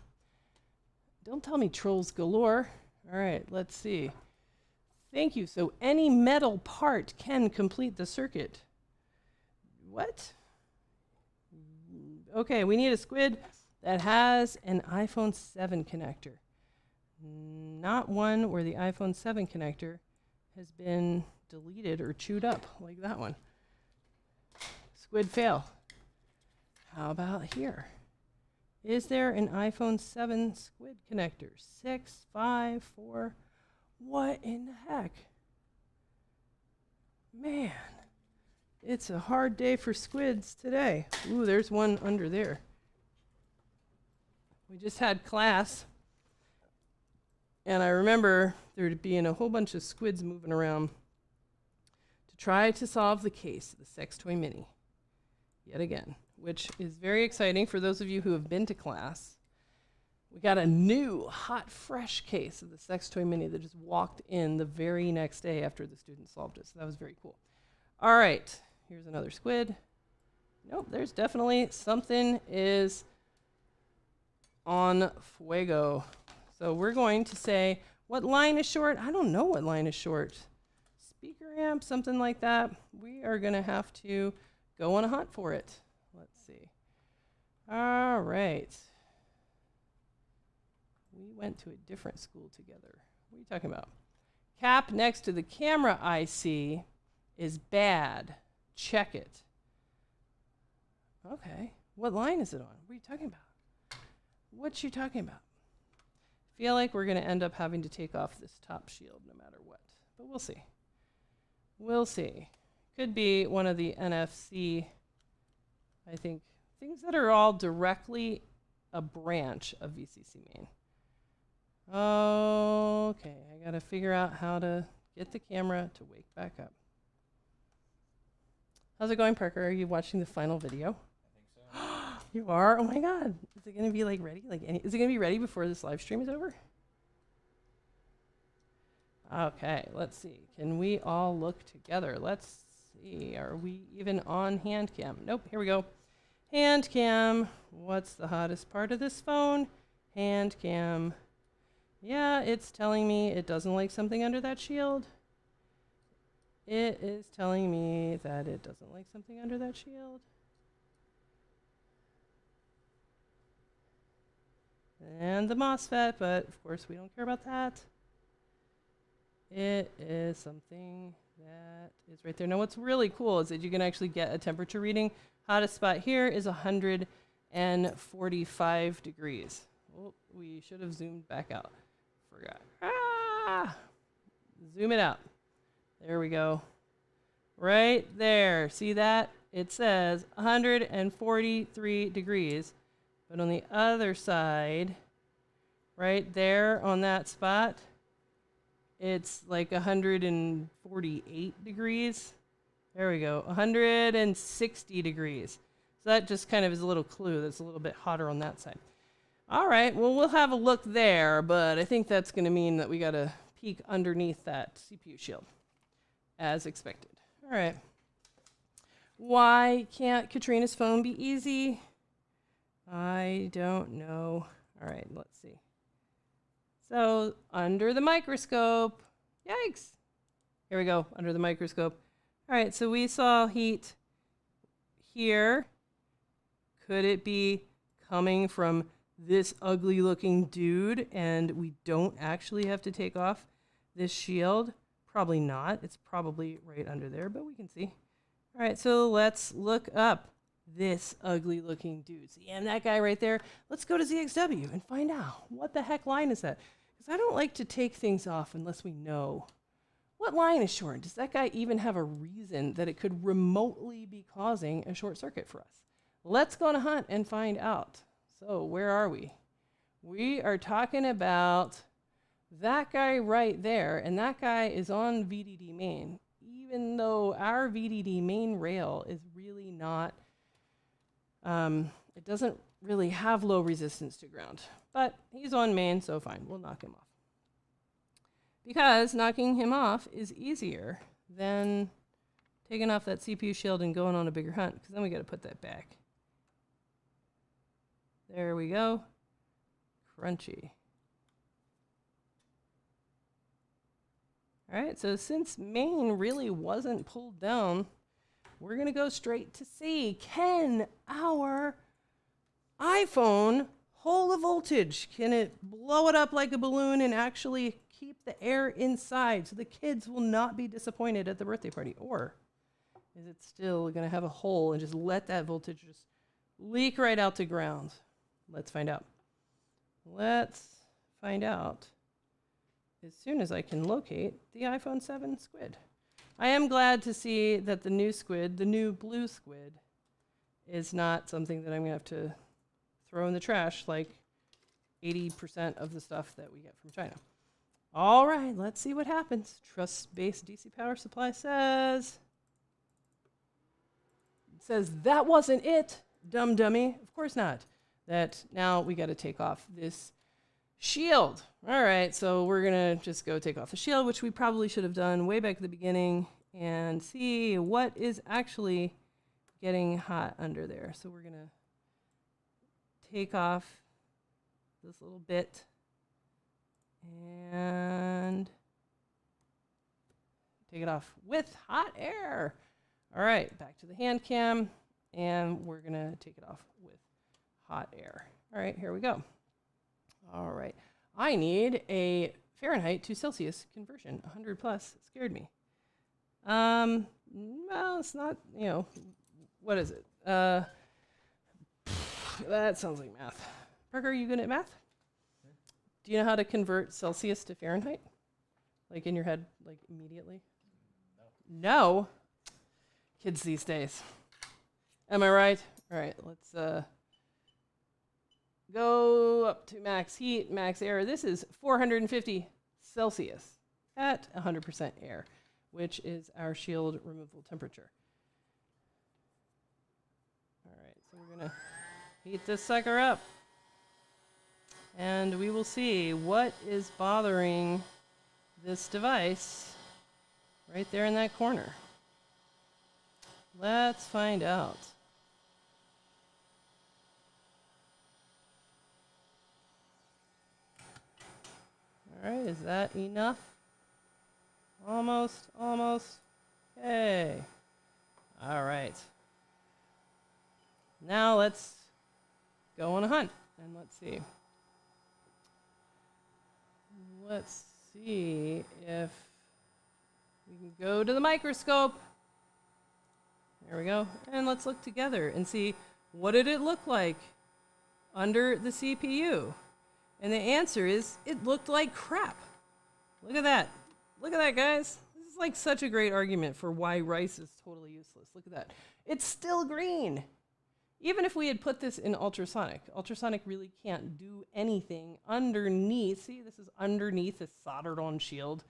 Speaker 1: Don't tell me trolls galore. All right, let's see. Thank you. So any metal part can complete the circuit. What? Okay, we need a squid that has an iPhone 7 connector. Not one where the iPhone 7 connector has been deleted or chewed up like that one. Squid fail. How about here? Is there an iPhone 7 squid connector? 6, 5, 4. What in the heck? Man, it's a hard day for squids today. Ooh, there's one under there. We just had class, and I remember there being a whole bunch of squids moving around to try to solve the case of the Sex Toy Mini yet again, which is very exciting for those of you who have been to class. We got a new, hot, fresh case of the Sex Toy Mini that just walked in the very next day after the student solved it. So that was very cool. All right, here's another squid. Nope, there's definitely something is on fuego. So we're going to say, what line is short? I don't know what line is short. Speaker amp, something like that. We are going to have to go on a hunt for it. Let's see. All right. We went to a different school together. What are you talking about? Cap next to the camera IC is bad. Check it. Okay. What line is it on? What are you talking about? What you talking about? Feel like we're going to end up having to take off this top shield no matter what. But we'll see. We'll see. Could be one of the NFC, I think, things that are all directly a branch of VCC main. Okay, I got to figure out how to get the camera to wake back up. How's it going, Parker? Are you watching the final video?
Speaker 2: I think so.
Speaker 1: You are? Oh my God. Is it going to be like ready? Is it going to be ready before this live stream is over? Okay, let's see. Can we all look together? Let's see. Are we even on hand cam? Nope, here we go. Hand cam. What's the hottest part of this phone? Hand cam. Yeah, it's telling me it doesn't like something under that shield. It is telling me that it doesn't like something under that shield. And the MOSFET, but of course we don't care about that. It is something that is right there. Now what's really cool is that you can actually get a temperature reading. Hottest spot here is 145 degrees. Oh, we should have zoomed back out. Forgot. Ah! Zoom it out. There we go. Right there. See that? It says 143 degrees. But on the other side, right there on that spot, it's like 148 degrees. There we go. 160 degrees. So that just kind of is a little clue that's a little bit hotter on that side. All right, well, we'll have a look there, but I think that's going to mean that we got to peek underneath that CPU shield, as expected. All right. Why can't Katrina's phone be easy? I don't know. All right, let's see. So under the microscope, yikes. Here we go, under the microscope. All right, so we saw heat here. Could it be coming from this ugly looking dude and we don't actually have to take off this shield? Probably not. It's probably right under there, but we can see. All right, so let's look up this ugly looking dude. See, and that guy right there. Let's go to ZXW and find out what the heck line is that. Because I don't like to take things off unless we know what line is short. Does that guy even have a reason that it could remotely be causing a short circuit for us? Let's go on a hunt and find out. So where are we? We are talking about that guy right there, and that guy is on VDD main, even though our VDD main rail is really not, it doesn't really have low resistance to ground. But he's on main, so fine, we'll knock him off. Because knocking him off is easier than taking off that CPU shield and going on a bigger hunt, because then we got to put that back. There we go. Crunchy. All right, so since main really wasn't pulled down, we're going to go straight to C. Can our iPhone hold a voltage? Can it blow it up like a balloon and actually keep the air inside so the kids will not be disappointed at the birthday party? Or is it still going to have a hole and just let that voltage just leak right out to ground? Let's find out. Let's find out as soon as I can locate the iPhone 7 squid. I am glad to see that the new squid, the new blue squid, is not something that I'm going to have to throw in the trash like 80% of the stuff that we get from China. All right, let's see what happens. Trust-based DC power supply says that wasn't it, dumb dummy. Of course not. That now we got to take off this shield. All right, so we're going to just go take off the shield, which we probably should have done way back at the beginning, and see what is actually getting hot under there. So we're going to take off this little bit and take it off with hot air. All right, back to the hand cam, and we're going to take it off with hot air. All right, here we go. All right, I need a Fahrenheit to Celsius conversion. 100 plus scared me. Well, it's not, you know, what is it? That sounds like math. Parker, are you good at math? Do you know how to convert Celsius to Fahrenheit? Like in your head, like immediately? No. Kids these days. Am I right? All right, let's go up to max heat, max air. This is 450 Celsius at 100% air, which is our shield removal temperature. All right, so we're going to heat this sucker up. And we will see what is bothering this device right there in that corner. Let's find out. All right, is that enough? Almost. Okay. All right. Now let's go on a hunt and let's see. Let's see if we can go to the microscope. There we go. And let's look together and see what did it look like under the CPU. And the answer is it looked like crap. Look at that. Look at that, guys. This is like such a great argument for why rice is totally useless. Look at that. It's still green. Even if we had put this in ultrasonic, ultrasonic really can't do anything underneath. See, this is underneath this soldered on shield.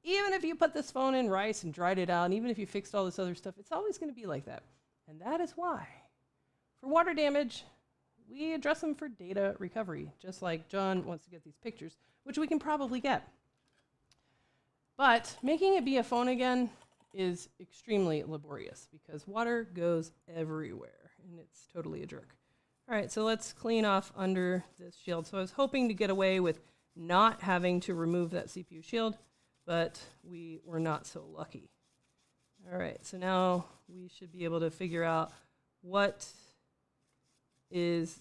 Speaker 1: Even if you put this phone in rice and dried it out, and even if you fixed all this other stuff, it's always going to be like that. And that is why, for water damage, we address them for data recovery, just like John wants to get these pictures, which we can probably get. But making it be a phone again is extremely laborious because water goes everywhere and it's totally a jerk. All right, so let's clean off under this shield. So I was hoping to get away with not having to remove that CPU shield, but we were not so lucky. All right, so now we should be able to figure out what is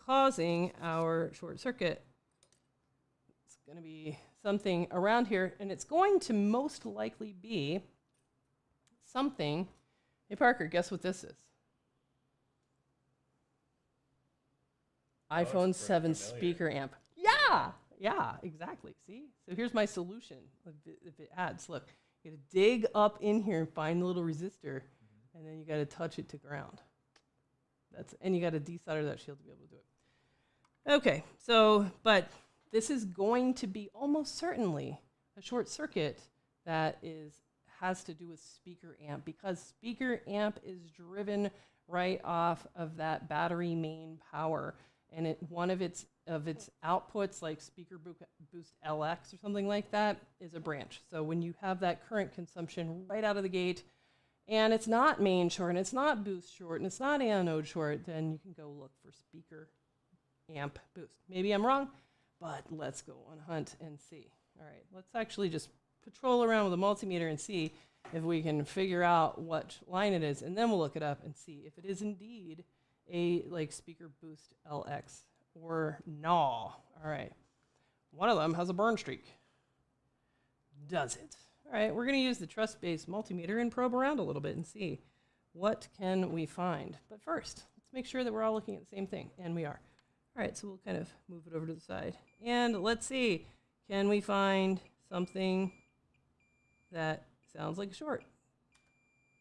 Speaker 1: causing our short circuit. It's going to be something around here, and it's going to most likely be something. Hey, Parker, guess what this is? iPhone 7 speaker amp. Yeah, exactly. See? So here's my solution. If it adds, look, you got to dig up in here and find the little resistor, and then you got to touch it to ground. And you got to desolder that shield to be able to do it. Okay, so, but this is going to be almost certainly a short circuit that has to do with speaker amp, because speaker amp is driven right off of that battery main power. And one of its outputs, like speaker boost LX or something like that, is a branch. So when you have that current consumption right out of the gate, and it's not main short, and it's not boost short, and it's not anode short, then you can go look for speaker amp boost. Maybe I'm wrong, but let's go on a hunt and see. All right, let's actually just patrol around with a multimeter and see if we can figure out what line it is, and then we'll look it up and see if it is indeed a speaker boost LX or no. All right, one of them has a burn streak. Does it? All right, we're going to use the trust-based multimeter and probe around a little bit and see what can we find. But first, let's make sure that we're all looking at the same thing, and we are. All right, so we'll kind of move it over to the side, and let's see, can we find something that sounds like a short?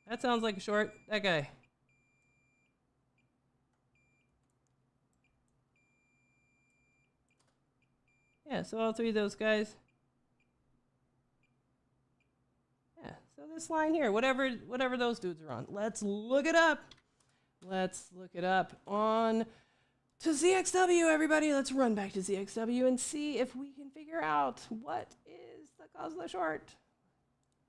Speaker 1: That sounds like a short. That guy. Yeah, so all three of those guys. Yeah, so this line here, whatever those dudes are on. Let's look it up. Let's look it up on to ZXW, everybody. Let's run back to ZXW and see if we can figure out what is the cause of the short.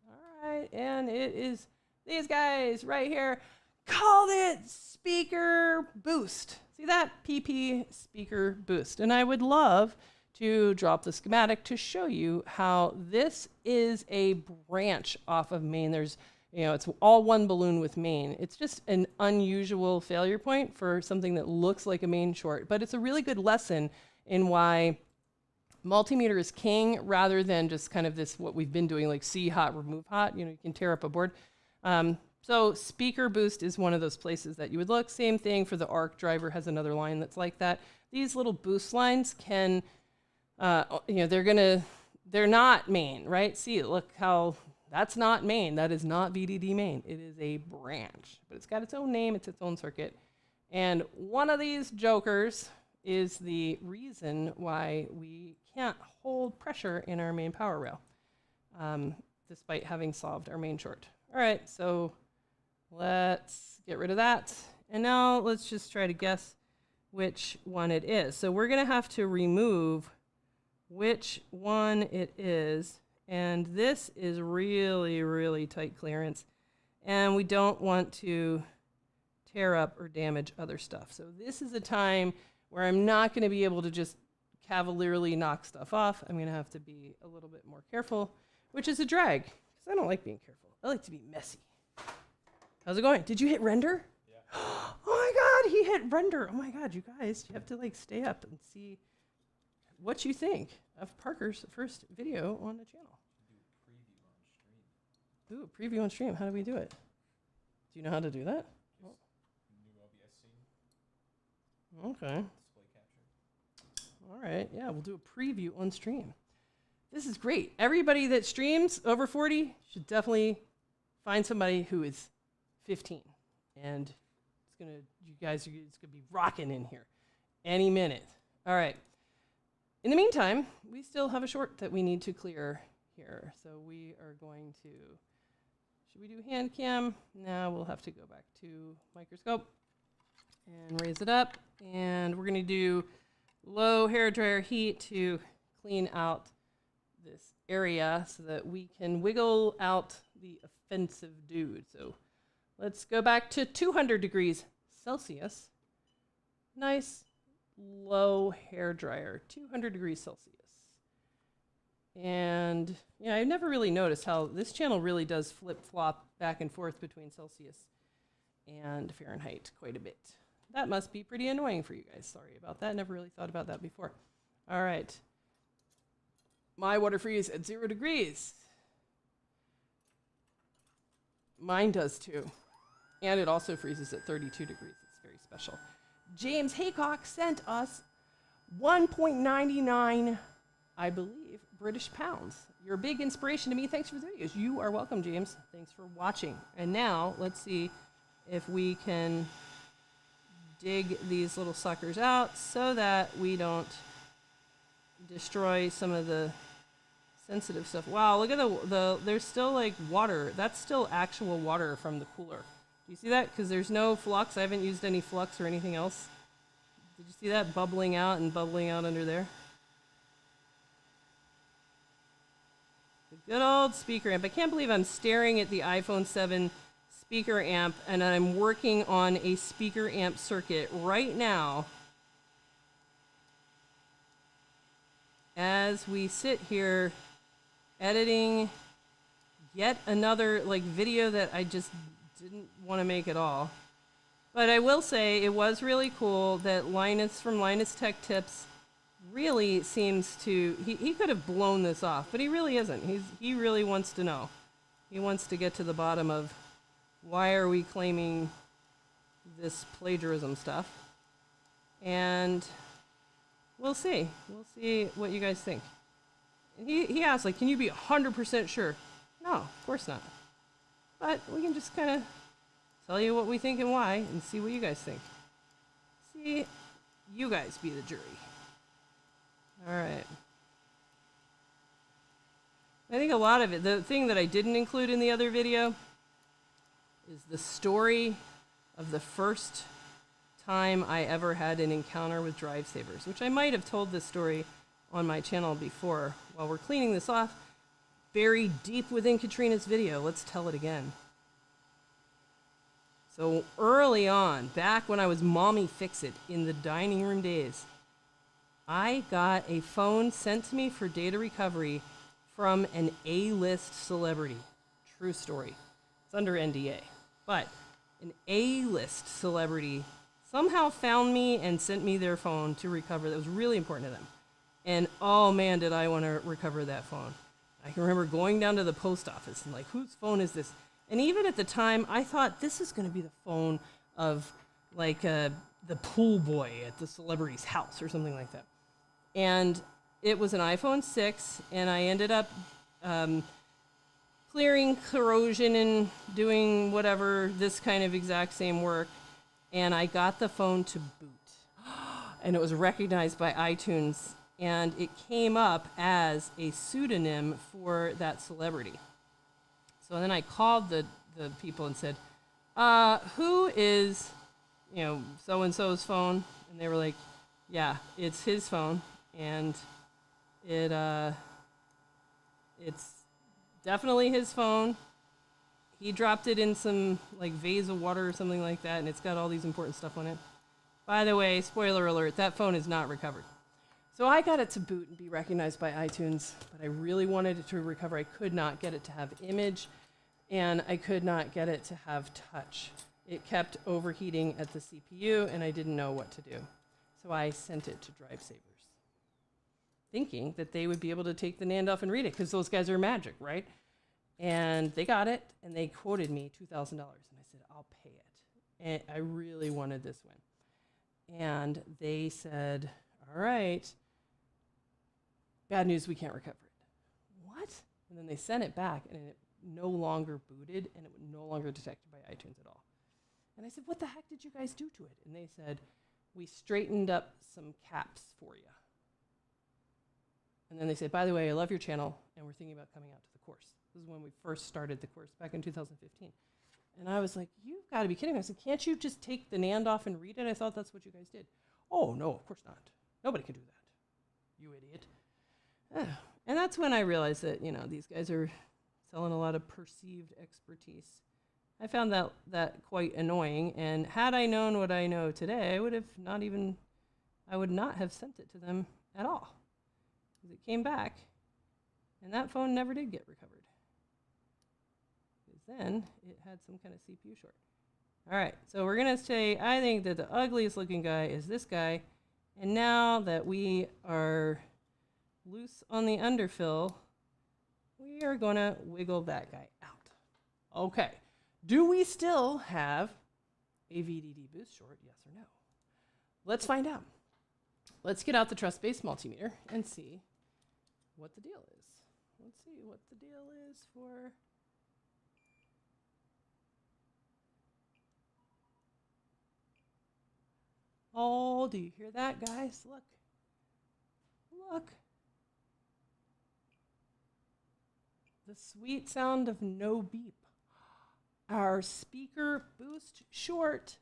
Speaker 1: All right, and it is these guys right here. Called it speaker boost. See that? PP speaker boost. And I would love to drop the schematic to show you how this is a branch off of main. There's, it's all one balloon with main. It's just an unusual failure point for something that looks like a main short, but it's a really good lesson in why multimeter is king rather than just kind of this, what we've been doing, like see hot, remove hot. You can tear up a board. So speaker boost is one of those places that you would look. Same thing for the ARC driver, has another line that's like that. These little boost lines can, they're not main, right? See, look how that's not main. That is not VDD main. It is a branch, but it's got its own name. It's its own circuit. And one of these jokers is the reason why we can't hold pressure in our main power rail, despite having solved our main short. All right, so let's get rid of that. And now let's just try to guess which one it is. So we're going to have to remove which one it is. And this is really, really tight clearance. And we don't want to tear up or damage other stuff. So this is a time where I'm not going to be able to just cavalierly knock stuff off. I'm going to have to be a little bit more careful, which is a drag, because I don't like being careful. I like to be messy. How's it going? Did you hit render? Yeah. Oh my God, he hit render. Oh my God, you guys, you have to stay up and see what you think of Parker's first video on the channel. Do a preview on stream. How do we do it? Do you know how to do that?
Speaker 2: New OBS scene.
Speaker 1: Okay.
Speaker 2: Display capture.
Speaker 1: All right. Yeah, we'll do a preview on stream. This is great. Everybody that streams over 40 should definitely find somebody who is 15. And you guys are going to be rocking in here any minute. All right. In the meantime, we still have a short that we need to clear here. So we are going to, should we do hand cam? Now we'll have to go back to microscope and raise it up. And we're going to do low hairdryer heat to clean out this area so that we can wiggle out the expensive dude. So let's go back to 200 degrees Celsius. Nice low hair dryer, 200 degrees Celsius. And yeah, I never really noticed how this channel really does flip-flop back and forth between Celsius and Fahrenheit quite a bit. That must be pretty annoying for you guys. Sorry about that. Never really thought about that before. All right. My water freeze at 0 degrees. Mine does too. And it also freezes at 32 degrees. It's very special. James Haycock sent us 1.99, I believe, British pounds. You're a big inspiration to me. Thanks for the videos. You are welcome, James. Thanks for watching. And now let's see if we can dig these little suckers out so that we don't destroy some of the sensitive stuff. Wow, look at there's still like water. That's still actual water from the cooler. Do you see that? Because there's no flux. I haven't used any flux or anything else. Did you see that bubbling out and bubbling out under there? The good old speaker amp. I can't believe I'm staring at the iPhone 7 speaker amp and I'm working on a speaker amp circuit right now as we sit here editing yet another like video that I just didn't want to make at all. But I will say it was really cool that Linus from Linus Tech Tips really seems to, he could have blown this off, but he really isn't. He really wants to know. He wants to get to the bottom of why are we claiming this plagiarism stuff. And we'll see. We'll see what you guys think. And he asked, like, can you be 100% sure? No, of course not. But we can just kind of tell you what we think and why and see what you guys think. See, you guys be the jury. All right. I think a lot of it, the thing that I didn't include in the other video is the story of the first time I ever had an encounter with drive savers, which I might have told this story on my channel before. While we're cleaning this off, buried deep within Katrina's video, let's tell it again. So early on, back when I was Mommy Fix-It in the dining room days, I got a phone sent to me for data recovery from an A-list celebrity. True story. It's under NDA. But an A-list celebrity somehow found me and sent me their phone to recover. That was really important to them. And oh man, did I want to recover that phone. I can remember going down to the post office and like, whose phone is this? And even at the time, I thought this is going to be the phone of like the pool boy at the celebrity's house or something like that. And it was an iPhone 6, and I ended up clearing corrosion and doing whatever, this kind of exact same work. And I got the phone to boot. And it was recognized by iTunes, and it came up as a pseudonym for that celebrity. So then I called the people and said, who is, so-and-so's phone? And they were like, yeah, it's his phone. And it's definitely his phone. He dropped it in some like vase of water or something like that, and it's got all these important stuff on it. By the way, spoiler alert, that phone is not recovered. So I got it to boot and be recognized by iTunes, but I really wanted it to recover. I could not get it to have image, and I could not get it to have touch. It kept overheating at the CPU, and I didn't know what to do. So I sent it to Drive Savers, thinking that they would be able to take the NAND off and read it, because those guys are magic, right? And they got it, and they quoted me $2,000. And I said, I'll pay it. And I really wanted this one. And they said, all right, bad news, we can't recover it. What? And then they sent it back, and it no longer booted, and it was no longer detected by iTunes at all. And I said, what the heck did you guys do to it? And they said, we straightened up some caps for you. And then they said, by the way, I love your channel, and we're thinking about coming out to the course. This is when we first started the course back in 2015. And I was like, you've got to be kidding me. I said, can't you just take the NAND off and read it? I thought that's what you guys did. Oh, no, of course not. Nobody can do that. You idiot. And that's when I realized that, these guys are selling a lot of perceived expertise. I found that quite annoying, and had I known what I know today, I would not have sent it to them at all. Because it came back, and that phone never did get recovered. Because then it had some kind of CPU short. All right, so we're going to say, I think that the ugliest looking guy is this guy. And now that we are loose on the underfill, we are going to wiggle that guy out. Okay, do we still have a VDD boost short, yes or no? Let's find out. Let's get out the trust-based multimeter and see what the deal is. Let's see what the deal is for... Oh, do you hear that, guys? Look. Look. The sweet sound of no beep. Our speaker boost short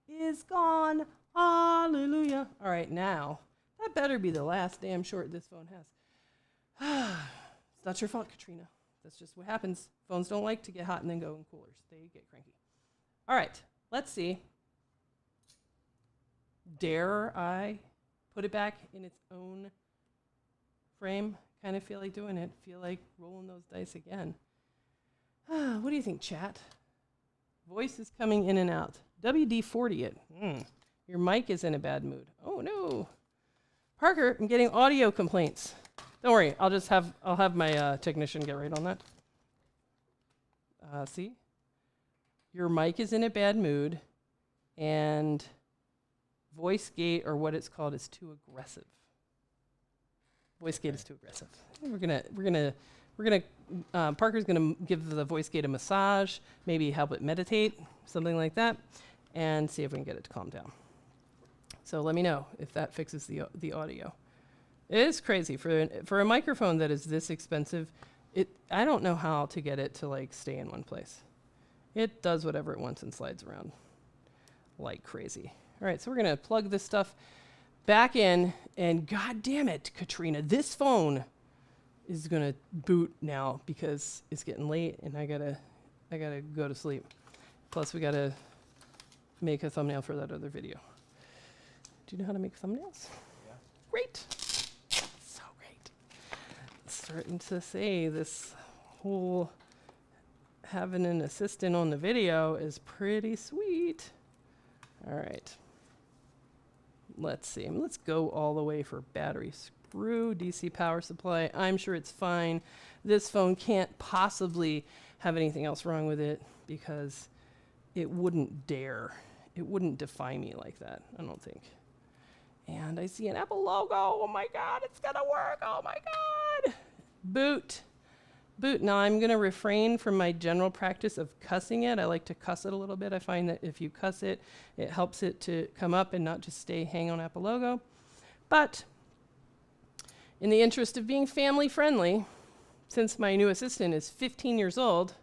Speaker 1: is gone. Hallelujah. All right, now, that better be the last damn short this phone has. It's not your fault, Katrina. That's just what happens. Phones don't like to get hot and then go in coolers. They get cranky. All right, let's see. Dare I put it back in its own frame? Kind of feel like doing it. Feel like rolling those dice again. What do you think, chat? Voice is coming in and out. WD-40 it. Your mic is in a bad mood. Oh no. Parker, I'm getting audio complaints. Don't worry, I'll have my technician get right on that. See? Your mic is in a bad mood, and voice gate, or what it's called, is too aggressive. Voice gate is too aggressive. Parker's gonna give the voice gate a massage, maybe help it meditate, something like that, and see if we can get it to calm down. So let me know if that fixes the audio. It is crazy for a microphone that is this expensive. I don't know how to get it to like stay in one place. It does whatever it wants and slides around like crazy. All right, so we're gonna plug this stuff back in, and god damn it, Katrina, this phone is gonna boot now because it's getting late and I gotta go to sleep. Plus we gotta make a thumbnail for that other video. Do you know how to make thumbnails?
Speaker 2: Yeah.
Speaker 1: Great. So great. Starting to say this whole having an assistant on the video is pretty sweet. All right. Let's see. Let's go all the way for battery. Screw DC power supply. I'm sure it's fine. This phone can't possibly have anything else wrong with it because it wouldn't dare. It wouldn't defy me like that, I don't think. And I see an Apple logo. Oh my God, it's gonna work. Oh my God. Boot. Boot. Now I'm gonna refrain from my general practice of cussing it. I like to cuss it a little bit. I find that if you cuss it, it helps it to come up and not just hang on Apple logo. But in the interest of being family friendly, since my new assistant is 15 years old,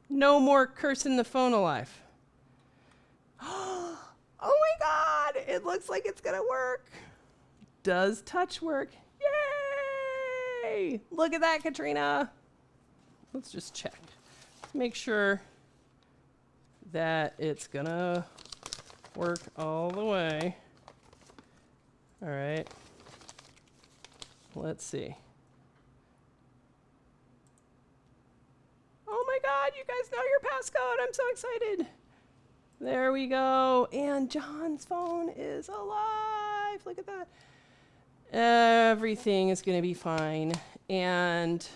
Speaker 1: no more cursing the phone alive. Oh my God, it looks like it's gonna work. Does touch work? Yay! Look at that, Katrina. Let's just check. Make sure that it's gonna work all the way. All right. Let's see. Oh my God, you guys know your passcode. I'm so excited. There we go. And John's phone is alive. Look at that. Everything is going to be fine. And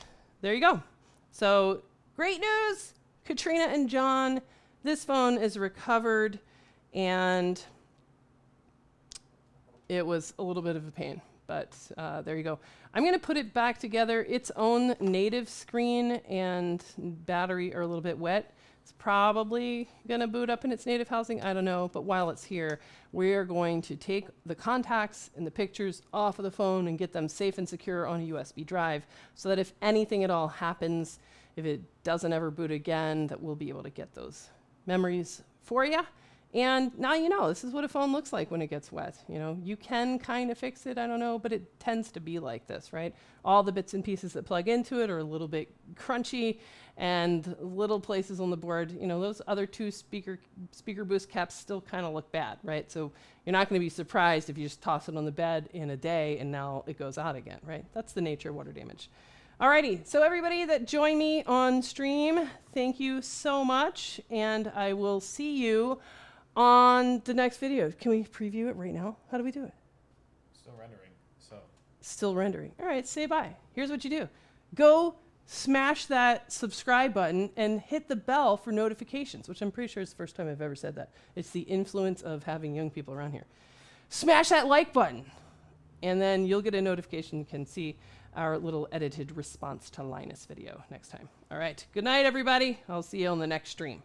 Speaker 1: there you go. So great news, Katrina and John. This phone is recovered, and it was a little bit of a pain. But there you go. I'm going to put it back together. Its own native screen and battery are a little bit wet. It's probably going to boot up in its native housing. I don't know. But while it's here, we're going to take the contacts and the pictures off of the phone and get them safe and secure on a USB drive so that if anything at all happens, if it doesn't ever boot again, that we'll be able to get those memories for you And now you know, this is what a phone looks like when it gets wet. You know, you can kind of fix it, I don't know, but it tends to be like this, right? All the bits and pieces that plug into it are a little bit crunchy, and little places on the board, you know, those other two speaker boost caps still kind of look bad, right? So you're not going to be surprised if you just toss it on the bed in a day and now it goes out again, right? That's the nature of water damage. Alrighty, so everybody that joined me on stream, thank you so much, and I will see you on the next video. Can we preview it right now? How do we do it?
Speaker 2: Still rendering, so.
Speaker 1: Still rendering. All right, say bye. Here's what you do. Go smash that subscribe button and hit the bell for notifications, which I'm pretty sure is the first time I've ever said that. It's the influence of having young people around here. Smash that like button, and then you'll get a notification. You can see our little edited response to Linus video next time. All right, good night, everybody. I'll see you on the next stream.